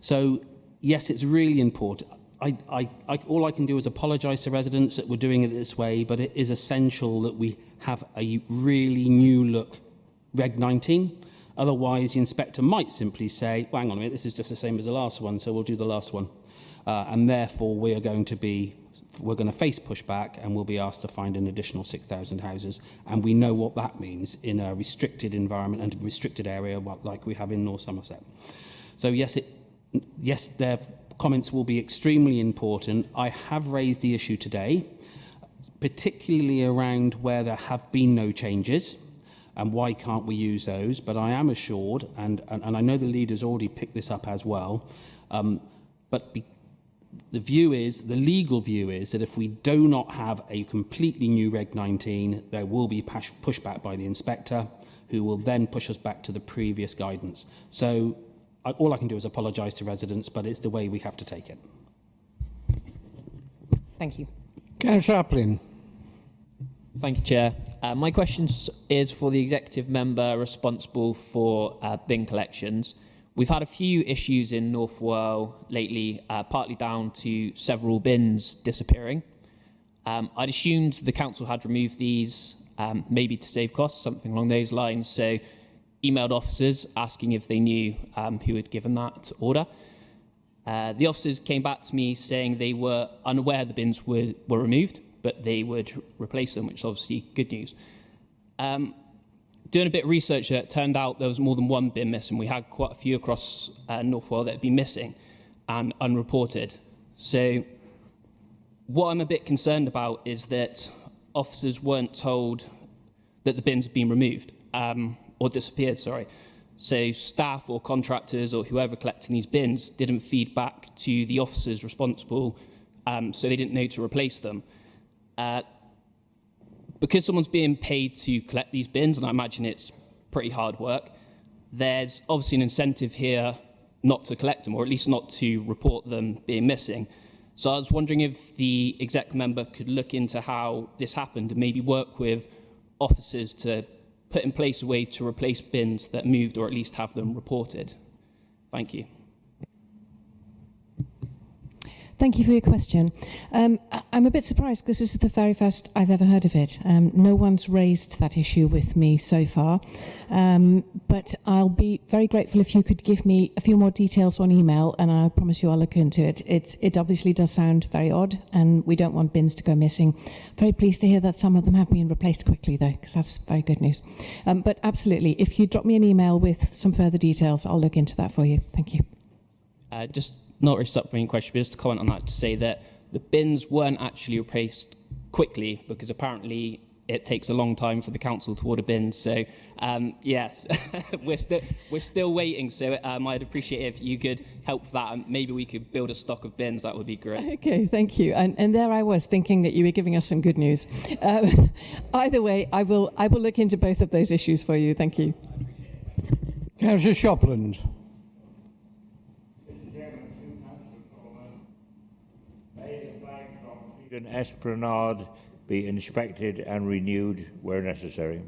So, yes, it's really important. All I can do is apologise to residents that we're doing it this way, but it is essential that we have a really new look Reg 19. Otherwise, the inspector might simply say, well, hang on a minute, this is just the same as the last one, so we'll do the last one. And therefore, we're going to face pushback, and we'll be asked to find an additional 6,000 houses. And we know what that means in a restricted environment and a restricted area like we have in North Somerset. So yes, their comments will be extremely important. I have raised the issue today, particularly around where there have been no changes, and why can't we use those? But I am assured, and I know the leaders already picked this up as well, the legal view is that if we do not have a completely new Reg 19, there will be pushback by the inspector, who will then push us back to the previous guidance. So all I can do is apologise to residents, but it's the way we have to take it. Thank you. Councillor Chaplin. Thank you, Chair. My question is for the executive member responsible for bin collections. We've had a few issues in North Wales lately, partly down to several bins disappearing. I'd assumed the council had removed these, maybe to save costs, something along those lines. So emailed officers asking if they knew who had given that order. The officers came back to me saying they were unaware the bins were removed, but they would replace them, which is obviously good news. doing a bit of research, it turned out there was more than one bin missing. We had quite a few across North Wales that had been missing and unreported. So what I'm a bit concerned about is that officers weren't told that the bins had been removed, or disappeared, sorry. So staff or contractors or whoever collecting these bins didn't feed back to the officers responsible, so they didn't know to replace them. Because someone's being paid to collect these bins, and I imagine it's pretty hard work, there's obviously an incentive here not to collect them, or at least not to report them being missing. So I was wondering if the exec member could look into how this happened and maybe work with officers to put in place a way to replace bins that moved, or at least have them reported. Thank you. Thank you for your question. I'm a bit surprised because this is the very first I've ever heard of it. No one's raised that issue with me so far, but I'll be very grateful if you could give me a few more details on email, and I promise you I'll look into it. It obviously does sound very odd, and we don't want bins to go missing. Very pleased to hear that some of them have been replaced quickly, though, because that's very good news. But absolutely, if you drop me an email with some further details, I'll look into that for you. Thank you. Just not really supplementing question, but just to comment on that, to say that the bins weren't actually replaced quickly because apparently it takes a long time for the council to order bins. So yes, we're still waiting. So I'd appreciate if you could help with that, and maybe we could build a stock of bins. That would be great. Okay, thank you. And there I was thinking that you were giving us some good news. Either way, I will look into both of those issues for you. Thank you. Councillor Shopland. Esplanade be inspected and renewed where necessary.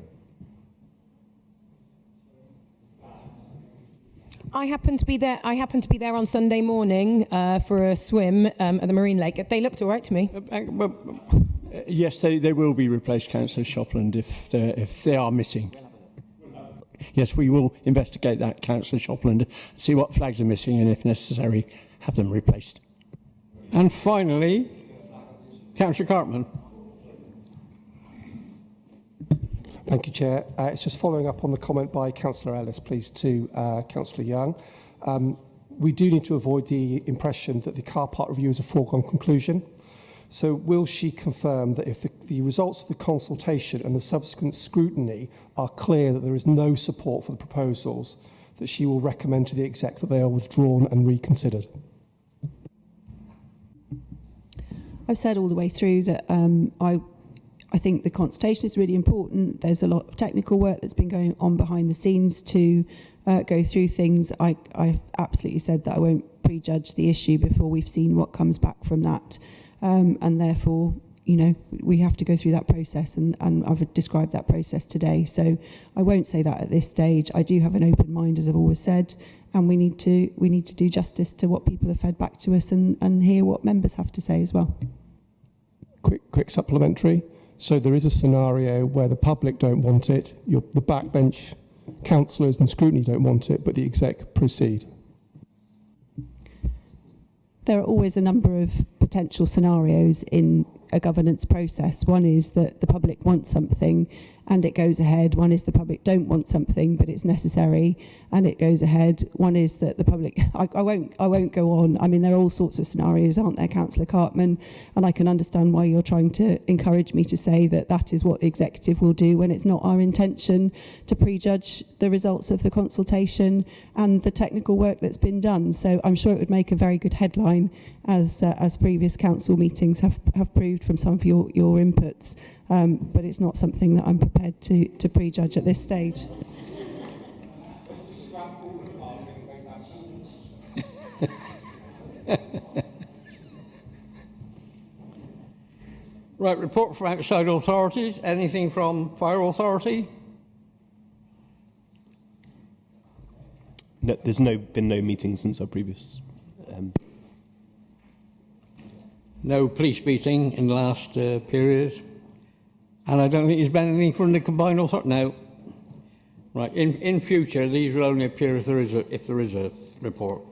I happened to be there on Sunday morning for a swim at the Marine Lake. They looked all right to me. Yes, they will be replaced, Councillor Shopland, if they are missing. Yes, we will investigate that, Councillor Shopland, see what flags are missing, and if necessary, have them replaced. And finally, Councillor Cartman. Thank you, Chair. It's just following up on the comment by Councillor Ellis, please, to Councillor Young. We do need to avoid the impression that the car park review is a foregone conclusion. So will she confirm that if the results of the consultation and the subsequent scrutiny are clear that there is no support for the proposals, that she will recommend to the exec that they are withdrawn and reconsidered? I've said all the way through that I think the consultation is really important. There's a lot of technical work that's been going on behind the scenes to go through things. I've absolutely said that I won't prejudge the issue before we've seen what comes back from that. And therefore, you know, we have to go through that process, and I've described that process today. So I won't say that at this stage. I do have an open mind, as I've always said, and we need to do justice to what people have fed back to us and hear what members have to say as well. Quick supplementary. So there is a scenario where the public don't want it, the backbench councillors and scrutiny don't want it, but the exec proceed. There are always a number of potential scenarios in a governance process. One is that the public wants something and it goes ahead. One is the public don't want something but it's necessary and it goes ahead. One is that the public, I won't go on. I mean, there are all sorts of scenarios, aren't there, Councillor Cartman? And I can understand why you're trying to encourage me to say that that is what the executive will do, when it's not our intention to prejudge the results of the consultation and the technical work that's been done. So I'm sure it would make a very good headline, as previous council meetings have proved from some of your inputs. But it's not something that I'm prepared to prejudge at this stage. Right, report from outside authorities. Anything from Fire Authority? No, there's been no meetings since our previous. No police meeting in the last period. And I don't think there's been anything from the combined authority. No. Right. In future, these will only appear if there is a report.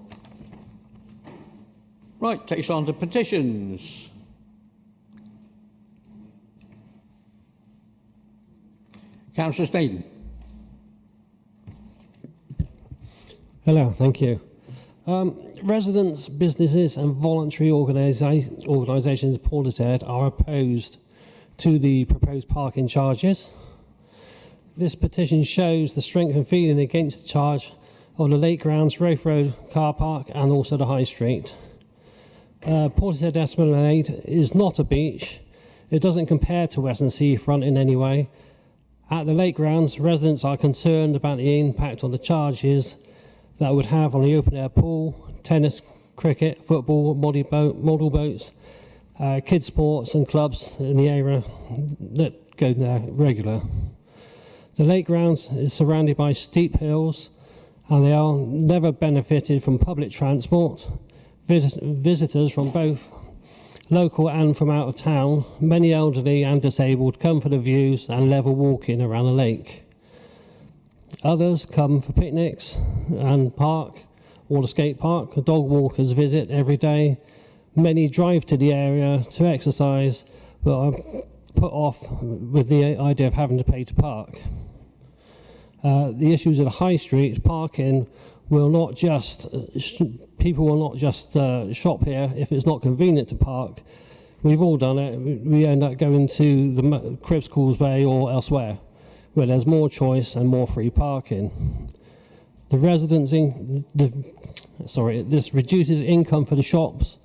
Right. Takes on to petitions. Councillor Snedden. Hello, thank you. Residents, businesses and voluntary organisations, Paul has said, are opposed to the proposed parking charges. This petition shows the strength of feeling against the charge of the Lake Grounds, Rafe Road car park and also the High Street. Portishead Esplanade is not a beach. It doesn't compare to Western Seafront in any way. At the Lake Grounds, residents are concerned about the impact on the charges that would have on the open air pool, tennis, cricket, football, model boats, kids sports and clubs in the area that go there regular. The Lake Grounds is surrounded by steep hills and they are never benefited from public transport. Visitors from both local and from out of town, many elderly and disabled, come for the views and level walking around the lake. Others come for picnics and park or the skate park. Dog walkers visit every day. Many drive to the area to exercise but are put off with the idea of having to pay to park. The issues of the High Street parking will not just people will not just shop here if it's not convenient to park. We've all done it. We end up going to the Cribs Causeway or elsewhere where there's more choice and more free parking. This reduces income for the shops,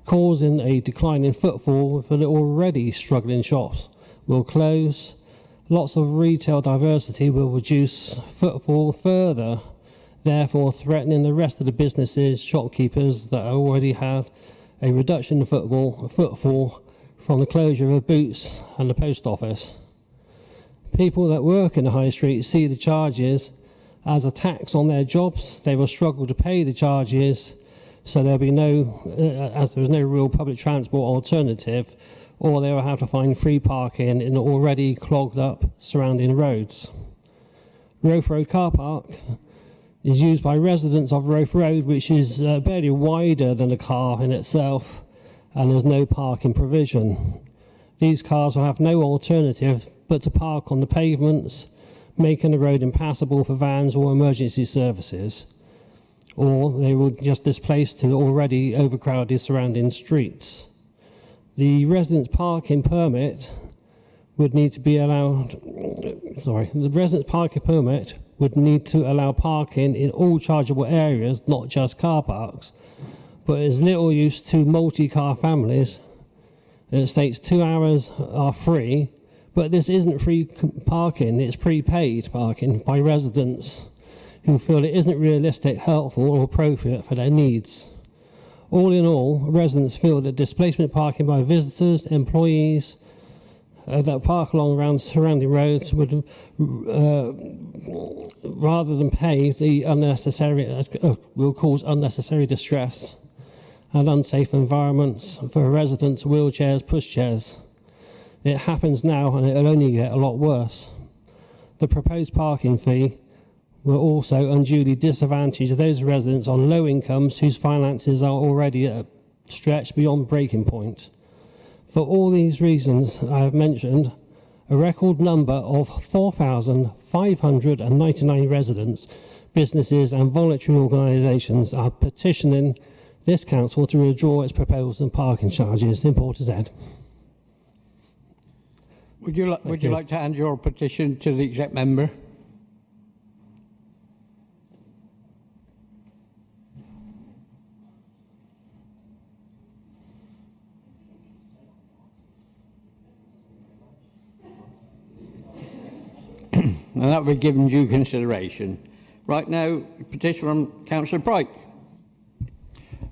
causing a decline in footfall for the already struggling shops will close. Lots of retail diversity will reduce footfall further, therefore threatening the rest of the businesses, shopkeepers that already had a reduction in footfall from the closure of Boots and the post office. People that work in the High Street see the charges as a tax on their jobs. They will struggle to pay the charges, so there'll be as there's no real public transport alternative, or they will have to find free parking in the already clogged up surrounding roads. Rofe Road car park is used by residents of Rofe Road, which is barely wider than a car in itself, and there's no parking provision. These cars will have no alternative but to park on the pavements, making the road impassable for vans or emergency services, or they will just displace to already overcrowded surrounding streets. The residence parking permit would need to be allowed, the residence parking permit would need to allow parking in all chargeable areas, not just car parks, but is little use to multi-car families. It states 2 hours are free, but this isn't free parking, it's prepaid parking by residents who feel it isn't realistic, helpful or appropriate for their needs. All in all, residents feel that displacement parking by visitors, employees that park around surrounding roads would, rather than pay the unnecessary, will cause unnecessary distress and unsafe environments for residents, wheelchairs, pushchairs. It happens now and it'll only get a lot worse. The proposed parking fee will also unduly disadvantage those residents on low incomes whose finances are already stretched beyond breaking point. For all these reasons I have mentioned, a record number of 4,599 residents, businesses and voluntary organisations are petitioning this council to withdraw its proposals on parking charges in Portishead. Would you like to hand your petition to the exec member? And that will be given due consideration. Right now, petition from Councillor Pryke.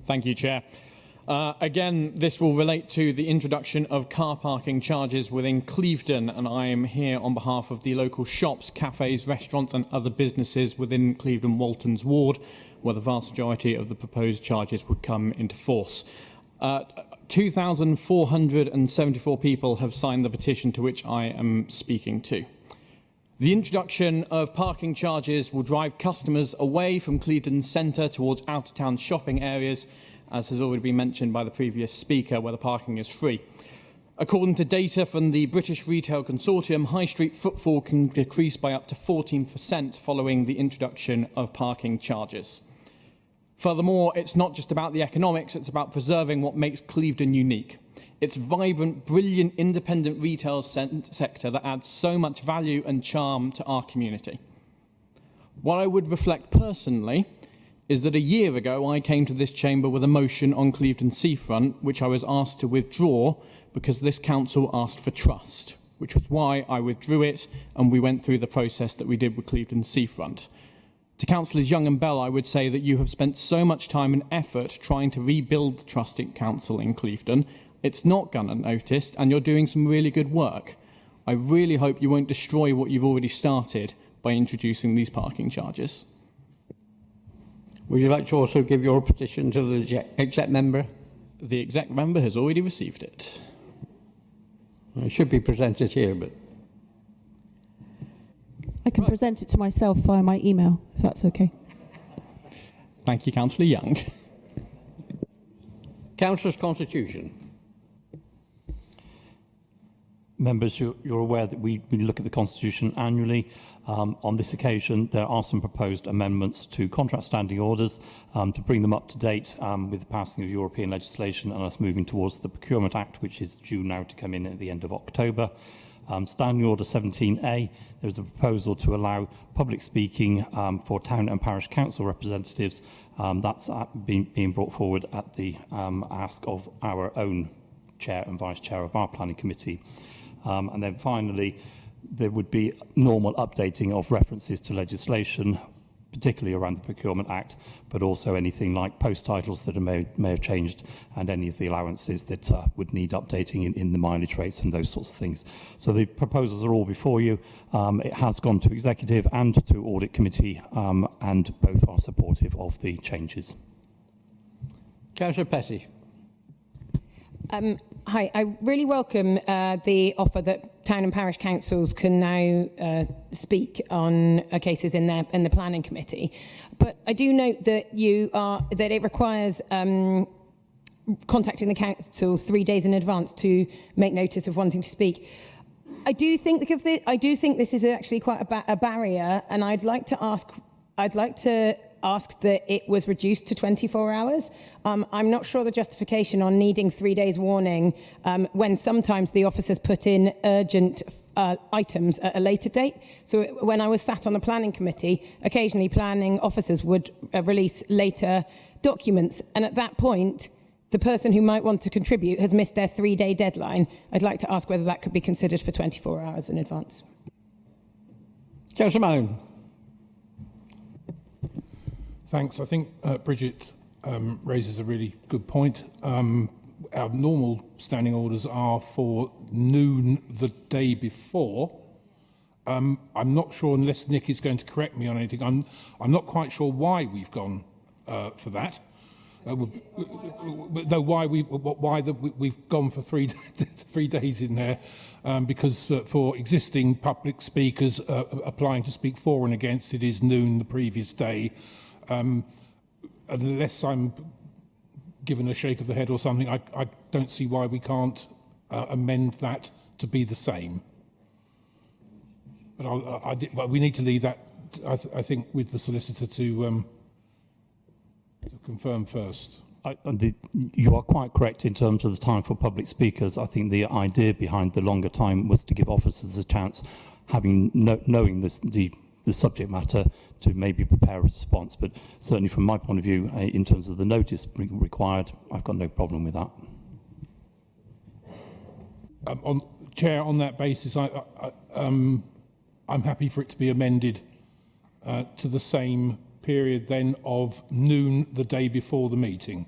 Thank you, Chair. Again, this will relate to the introduction of car parking charges within Clevedon, and I am here on behalf of the local shops, cafes, restaurants and other businesses within Clevedon Walton's ward, where the vast majority of the proposed charges would come into force. 2,474 people have signed the petition to which I am speaking to. The introduction of parking charges will drive customers away from Clevedon Centre towards out-of-town shopping areas, as has already been mentioned by the previous speaker, where the parking is free. According to data from the British Retail Consortium, high street footfall can decrease by up to 14% following the introduction of parking charges. Furthermore, it's not just about the economics, it's about preserving what makes Clevedon unique. It's vibrant, brilliant, independent retail sector that adds so much value and charm to our community. What I would reflect personally is that a year ago I came to this chamber with a motion on Clevedon Seafront, which I was asked to withdraw because this council asked for trust, which was why I withdrew it and we went through the process that we did with Clevedon Seafront. To Councillors Young and Bell, I would say that you have spent so much time and effort trying to rebuild the trust in council in Clevedon. It's not gone unnoticed, and you're doing some really good work. I really hope you won't destroy what you've already started by introducing these parking charges. Would you like to also give your petition to the exec member? The exec member has already received it. It should be presented here, but... I can present it to myself via my email, if that's okay. Thank you, Councillor Young. Councillor's Constitution. Members, you're aware that we look at the Constitution annually. On this occasion, there are some proposed amendments to contract standing orders to bring them up to date with the passing of European legislation and us moving towards the Procurement Act, which is due now to come in at the end of October. Standing Order 17A, there's a proposal to allow public speaking for town and parish council representatives. That's being brought forward at the ask of our own chair and vice chair of our planning committee. And then finally, there would be normal updating of references to legislation, particularly around the Procurement Act, but also anything like post titles that may have changed and any of the allowances that would need updating in the mileage rates and those sorts of things. So the proposals are all before you. It has gone to Executive and to Audit Committee, and both are supportive of the changes. Councillor Petty. Hi, I really welcome the offer that town and parish councils can now speak on cases in the planning committee. But I do note that that it requires contacting the council 3 days in advance to make notice of wanting to speak. I do think this is actually quite a barrier, and I'd like to ask that it was reduced to 24 hours. I'm not sure the justification on needing 3 days warning when sometimes the officers put in urgent items at a later date. So when I was sat on the planning committee, occasionally planning officers would release later documents. And at that point, the person who might want to contribute has missed their 3-day deadline. I'd like to ask whether that could be considered for 24 hours in advance. Councillor Malone. Thanks. I think Bridget raises a really good point. Our normal standing orders are for noon the day before. I'm not sure, unless Nick is going to correct me on anything, I'm not quite sure why we've gone for that. Why we've gone for 3 days in there, because for existing public speakers applying to speak for and against, it is noon the previous day. Unless I'm given a shake of the head or something, I don't see why we can't amend that to be the same. But we need to leave that, I think, with the solicitor to confirm first. You are quite correct in terms of the time for public speakers. I think the idea behind the longer time was to give officers a chance, knowing the subject matter, to maybe prepare a response. But certainly from my point of view, in terms of the notice required, I've got no problem with that. Chair, on that basis, I'm happy for it to be amended to the same period then of noon the day before the meeting.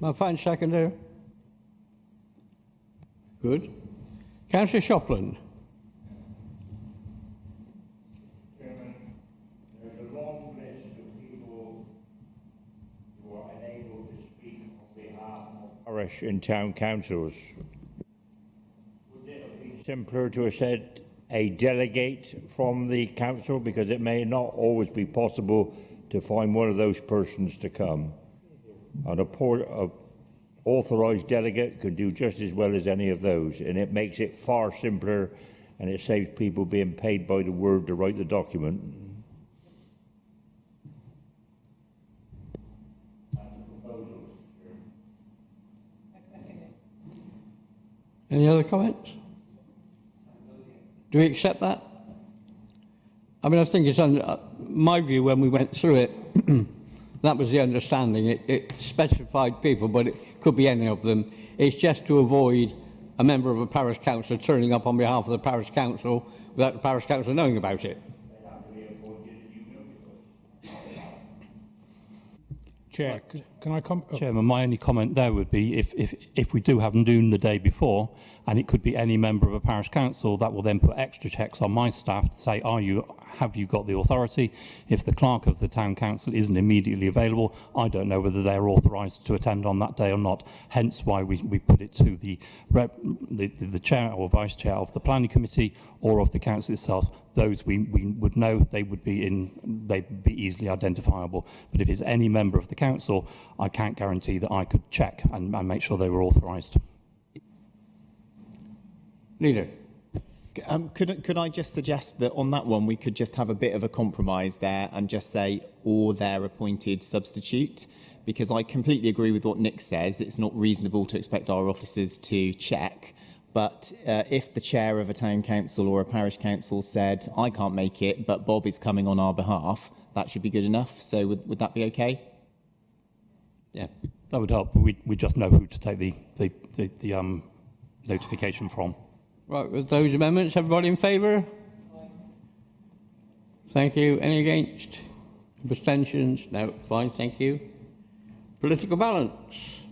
My fine seconder. Good. Councillor Shopland. Parish and town councils. Would it have been simpler to have said a delegate from the council, because it may not always be possible to find one of those persons to come, and a authorised delegate can do just as well as any of those, and it makes it far simpler, and it saves people being paid by the word to write the document. Any other comments? Do we accept that? I mean, I think it's under my view when we went through it, that was the understanding. It specified people, but it could be any of them. It's just to avoid a member of a parish council turning up on behalf of the parish council without the parish council knowing about it. Chair, can I come? Chairman, my only comment there would be if we do have noon the day before, and it could be any member of a parish council, that will then put extra checks on my staff to say, have you got the authority? If the clerk of the town council isn't immediately available, I don't know whether they're authorised to attend on that day or not. Hence why we put it to the chair or vice chair of the planning committee or of the council itself. Those we would know, they'd be easily identifiable. But if it's any member of the council, I can't guarantee that I could check and make sure they were authorised. Leader. Could I just suggest that on that one we could just have a bit of a compromise there and just say or their appointed substitute, because I completely agree with what Nick says. It's not reasonable to expect our officers to check, but if the chair of a town council or a parish council said I can't make it but Bob is coming on our behalf, that should be good enough. So would that be okay? Yeah, that would help. We just know who to take the notification from. Right, with those amendments, everybody in favour? Thank you. Any against? Abstentions? No, fine, thank you. Political balance?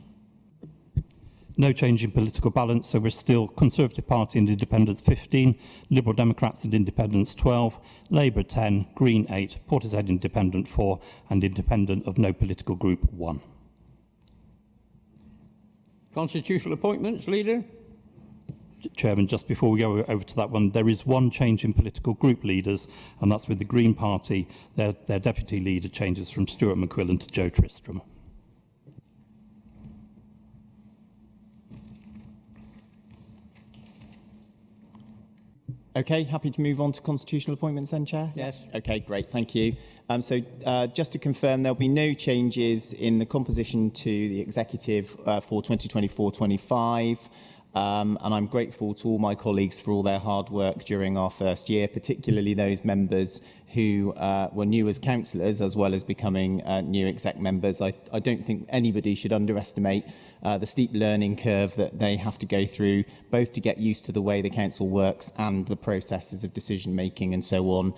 No change in political balance, so we're still Conservative Party and Independents 15, Liberal Democrats and Independents 12, Labour 10, Green 8, Portishead Independent 4 and Independent of no political group 1. Constitutional appointments, Leader? Chairman, just before we go over to that one, there is one change in political group leaders, and that's with the Green Party. Their deputy leader changes from Stuart McQuillan to Joe Tristram. Okay, happy to move on to constitutional appointments then, Chair? Yes. Okay, great, thank you. So just to confirm, there'll be no changes in the composition to the executive for 2024-25. And I'm grateful to all my colleagues for all their hard work during our first year, particularly those members who were new as councillors as well as becoming new exec members. I don't think anybody should underestimate the steep learning curve that they have to go through, both to get used to the way the council works and the processes of decision making and so on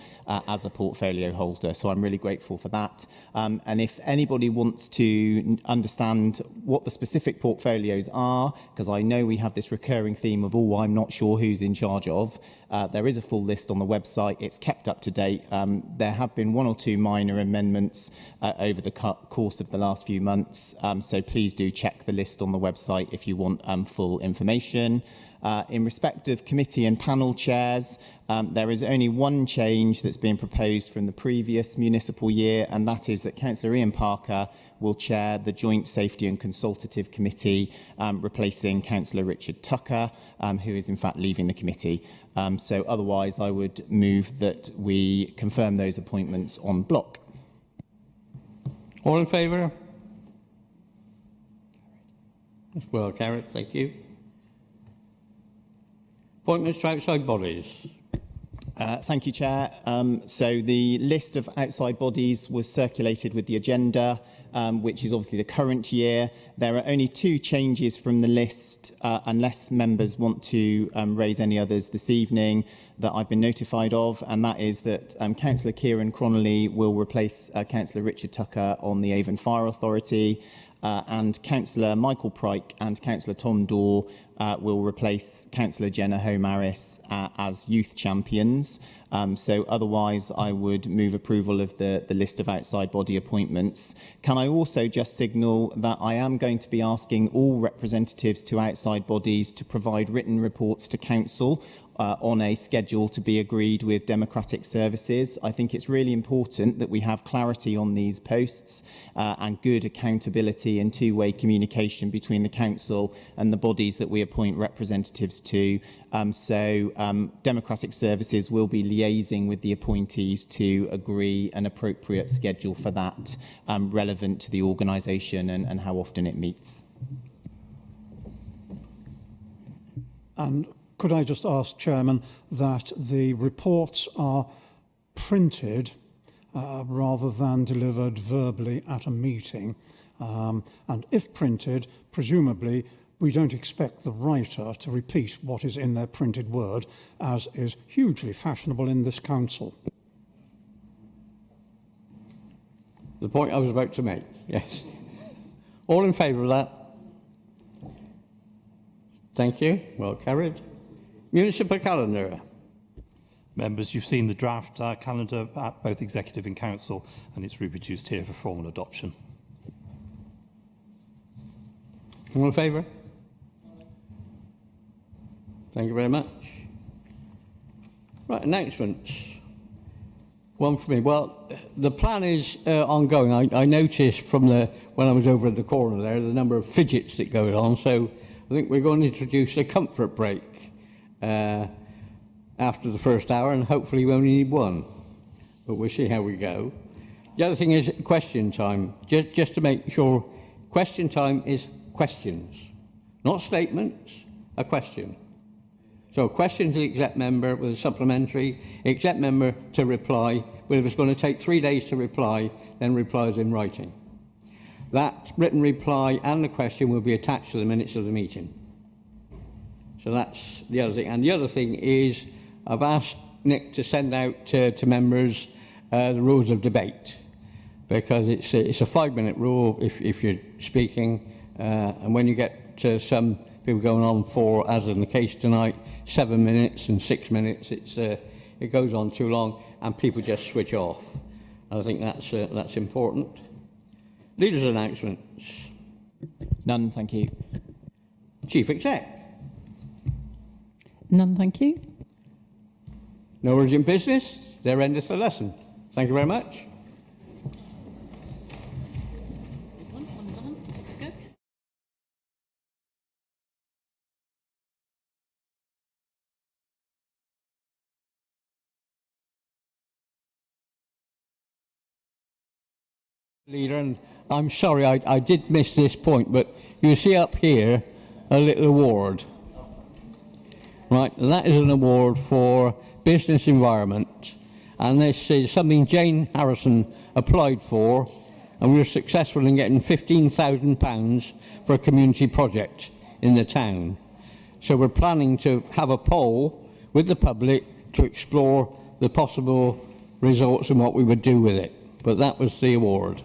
as a portfolio holder. So I'm really grateful for that. And if anybody wants to understand what the specific portfolios are, because I know we have this recurring theme of, oh, I'm not sure who's in charge of, there is a full list on the website. It's kept up to date. There have been one or two minor amendments over the course of the last few months. So please do check the list on the website if you want full information. In respect of committee and panel chairs, there is only one change that's been proposed from the previous municipal year, and that is that Councillor Ian Parker will chair the Joint Safety and Consultative Committee, replacing Councillor Richard Tucker, who is in fact leaving the committee. So otherwise, I would move that we confirm those appointments en bloc. All in favour? That's well carried, thank you. Appointments to outside bodies. Thank you, Chair. So the list of outside bodies was circulated with the agenda, which is obviously the current year. There are only two changes from the list, unless members want to raise any others this evening that I've been notified of, and that is that Councillor Kieran Cronley will replace Councillor Richard Tucker on the Avon Fire Authority, and Councillor Michael Pryke and Councillor Tom Dorr will replace Councillor Jenna Homaris as youth champions. So otherwise, I would move approval of the list of outside body appointments. Can I also just signal that I am going to be asking all representatives to outside bodies to provide written reports to Council on a schedule to be agreed with Democratic Services. I think it's really important that we have clarity on these posts and good accountability and two-way communication between the Council and the bodies that we appoint representatives to. So Democratic Services will be liaising with the appointees to agree an appropriate schedule for that, relevant to the organisation. organisation, and how often it meets. And could I just ask, Chairman, that the reports are printed rather than delivered verbally at a meeting? And if printed, presumably we don't expect the writer to repeat what is in their printed word, as is hugely fashionable in this council. The point I was about to make, yes. All in favour of that? Thank you. Well carried. Municipal calendar. Members, you've seen the draft calendar at both Executive and Council, and it's reproduced here for formal adoption. All in favour? Thank you very much. Right, announcements. One for me. Well, the plan is ongoing. I noticed from when I was over at the corner there, the number of fidgets that goes on. So I think we're going to introduce a comfort break after the first hour, and hopefully we only need one. But we'll see how we go. The other thing is question time. Just to make sure, question time is questions, not statements, a question. So a question to the exec member with a supplementary, exec member to reply, but if it's going to take 3 days to reply, then replies in writing. That written reply and the question will be attached to the minutes of the meeting. So that's the other thing. And the other thing is I've asked Nick to send out to members the rules of debate, because it's a 5-minute rule if you're speaking, and when you get to some people going on for, as in the case tonight, 7 minutes and 6 minutes, it goes on too long and people just switch off. And I think that's important. Leaders' announcements. None, thank you. Chief Exec. None, thank you. No urgent business. There endeth the lesson. Thank you very much. Leader, and I'm sorry I did miss this point, but you see up here a little award. Right, and that is an award for business environment, and this is something Jane Harrison applied for, and we were successful in getting £15,000 for a community project in the town. So we're planning to have a poll with the public to explore the possible results and what we would do with it. But that was the award.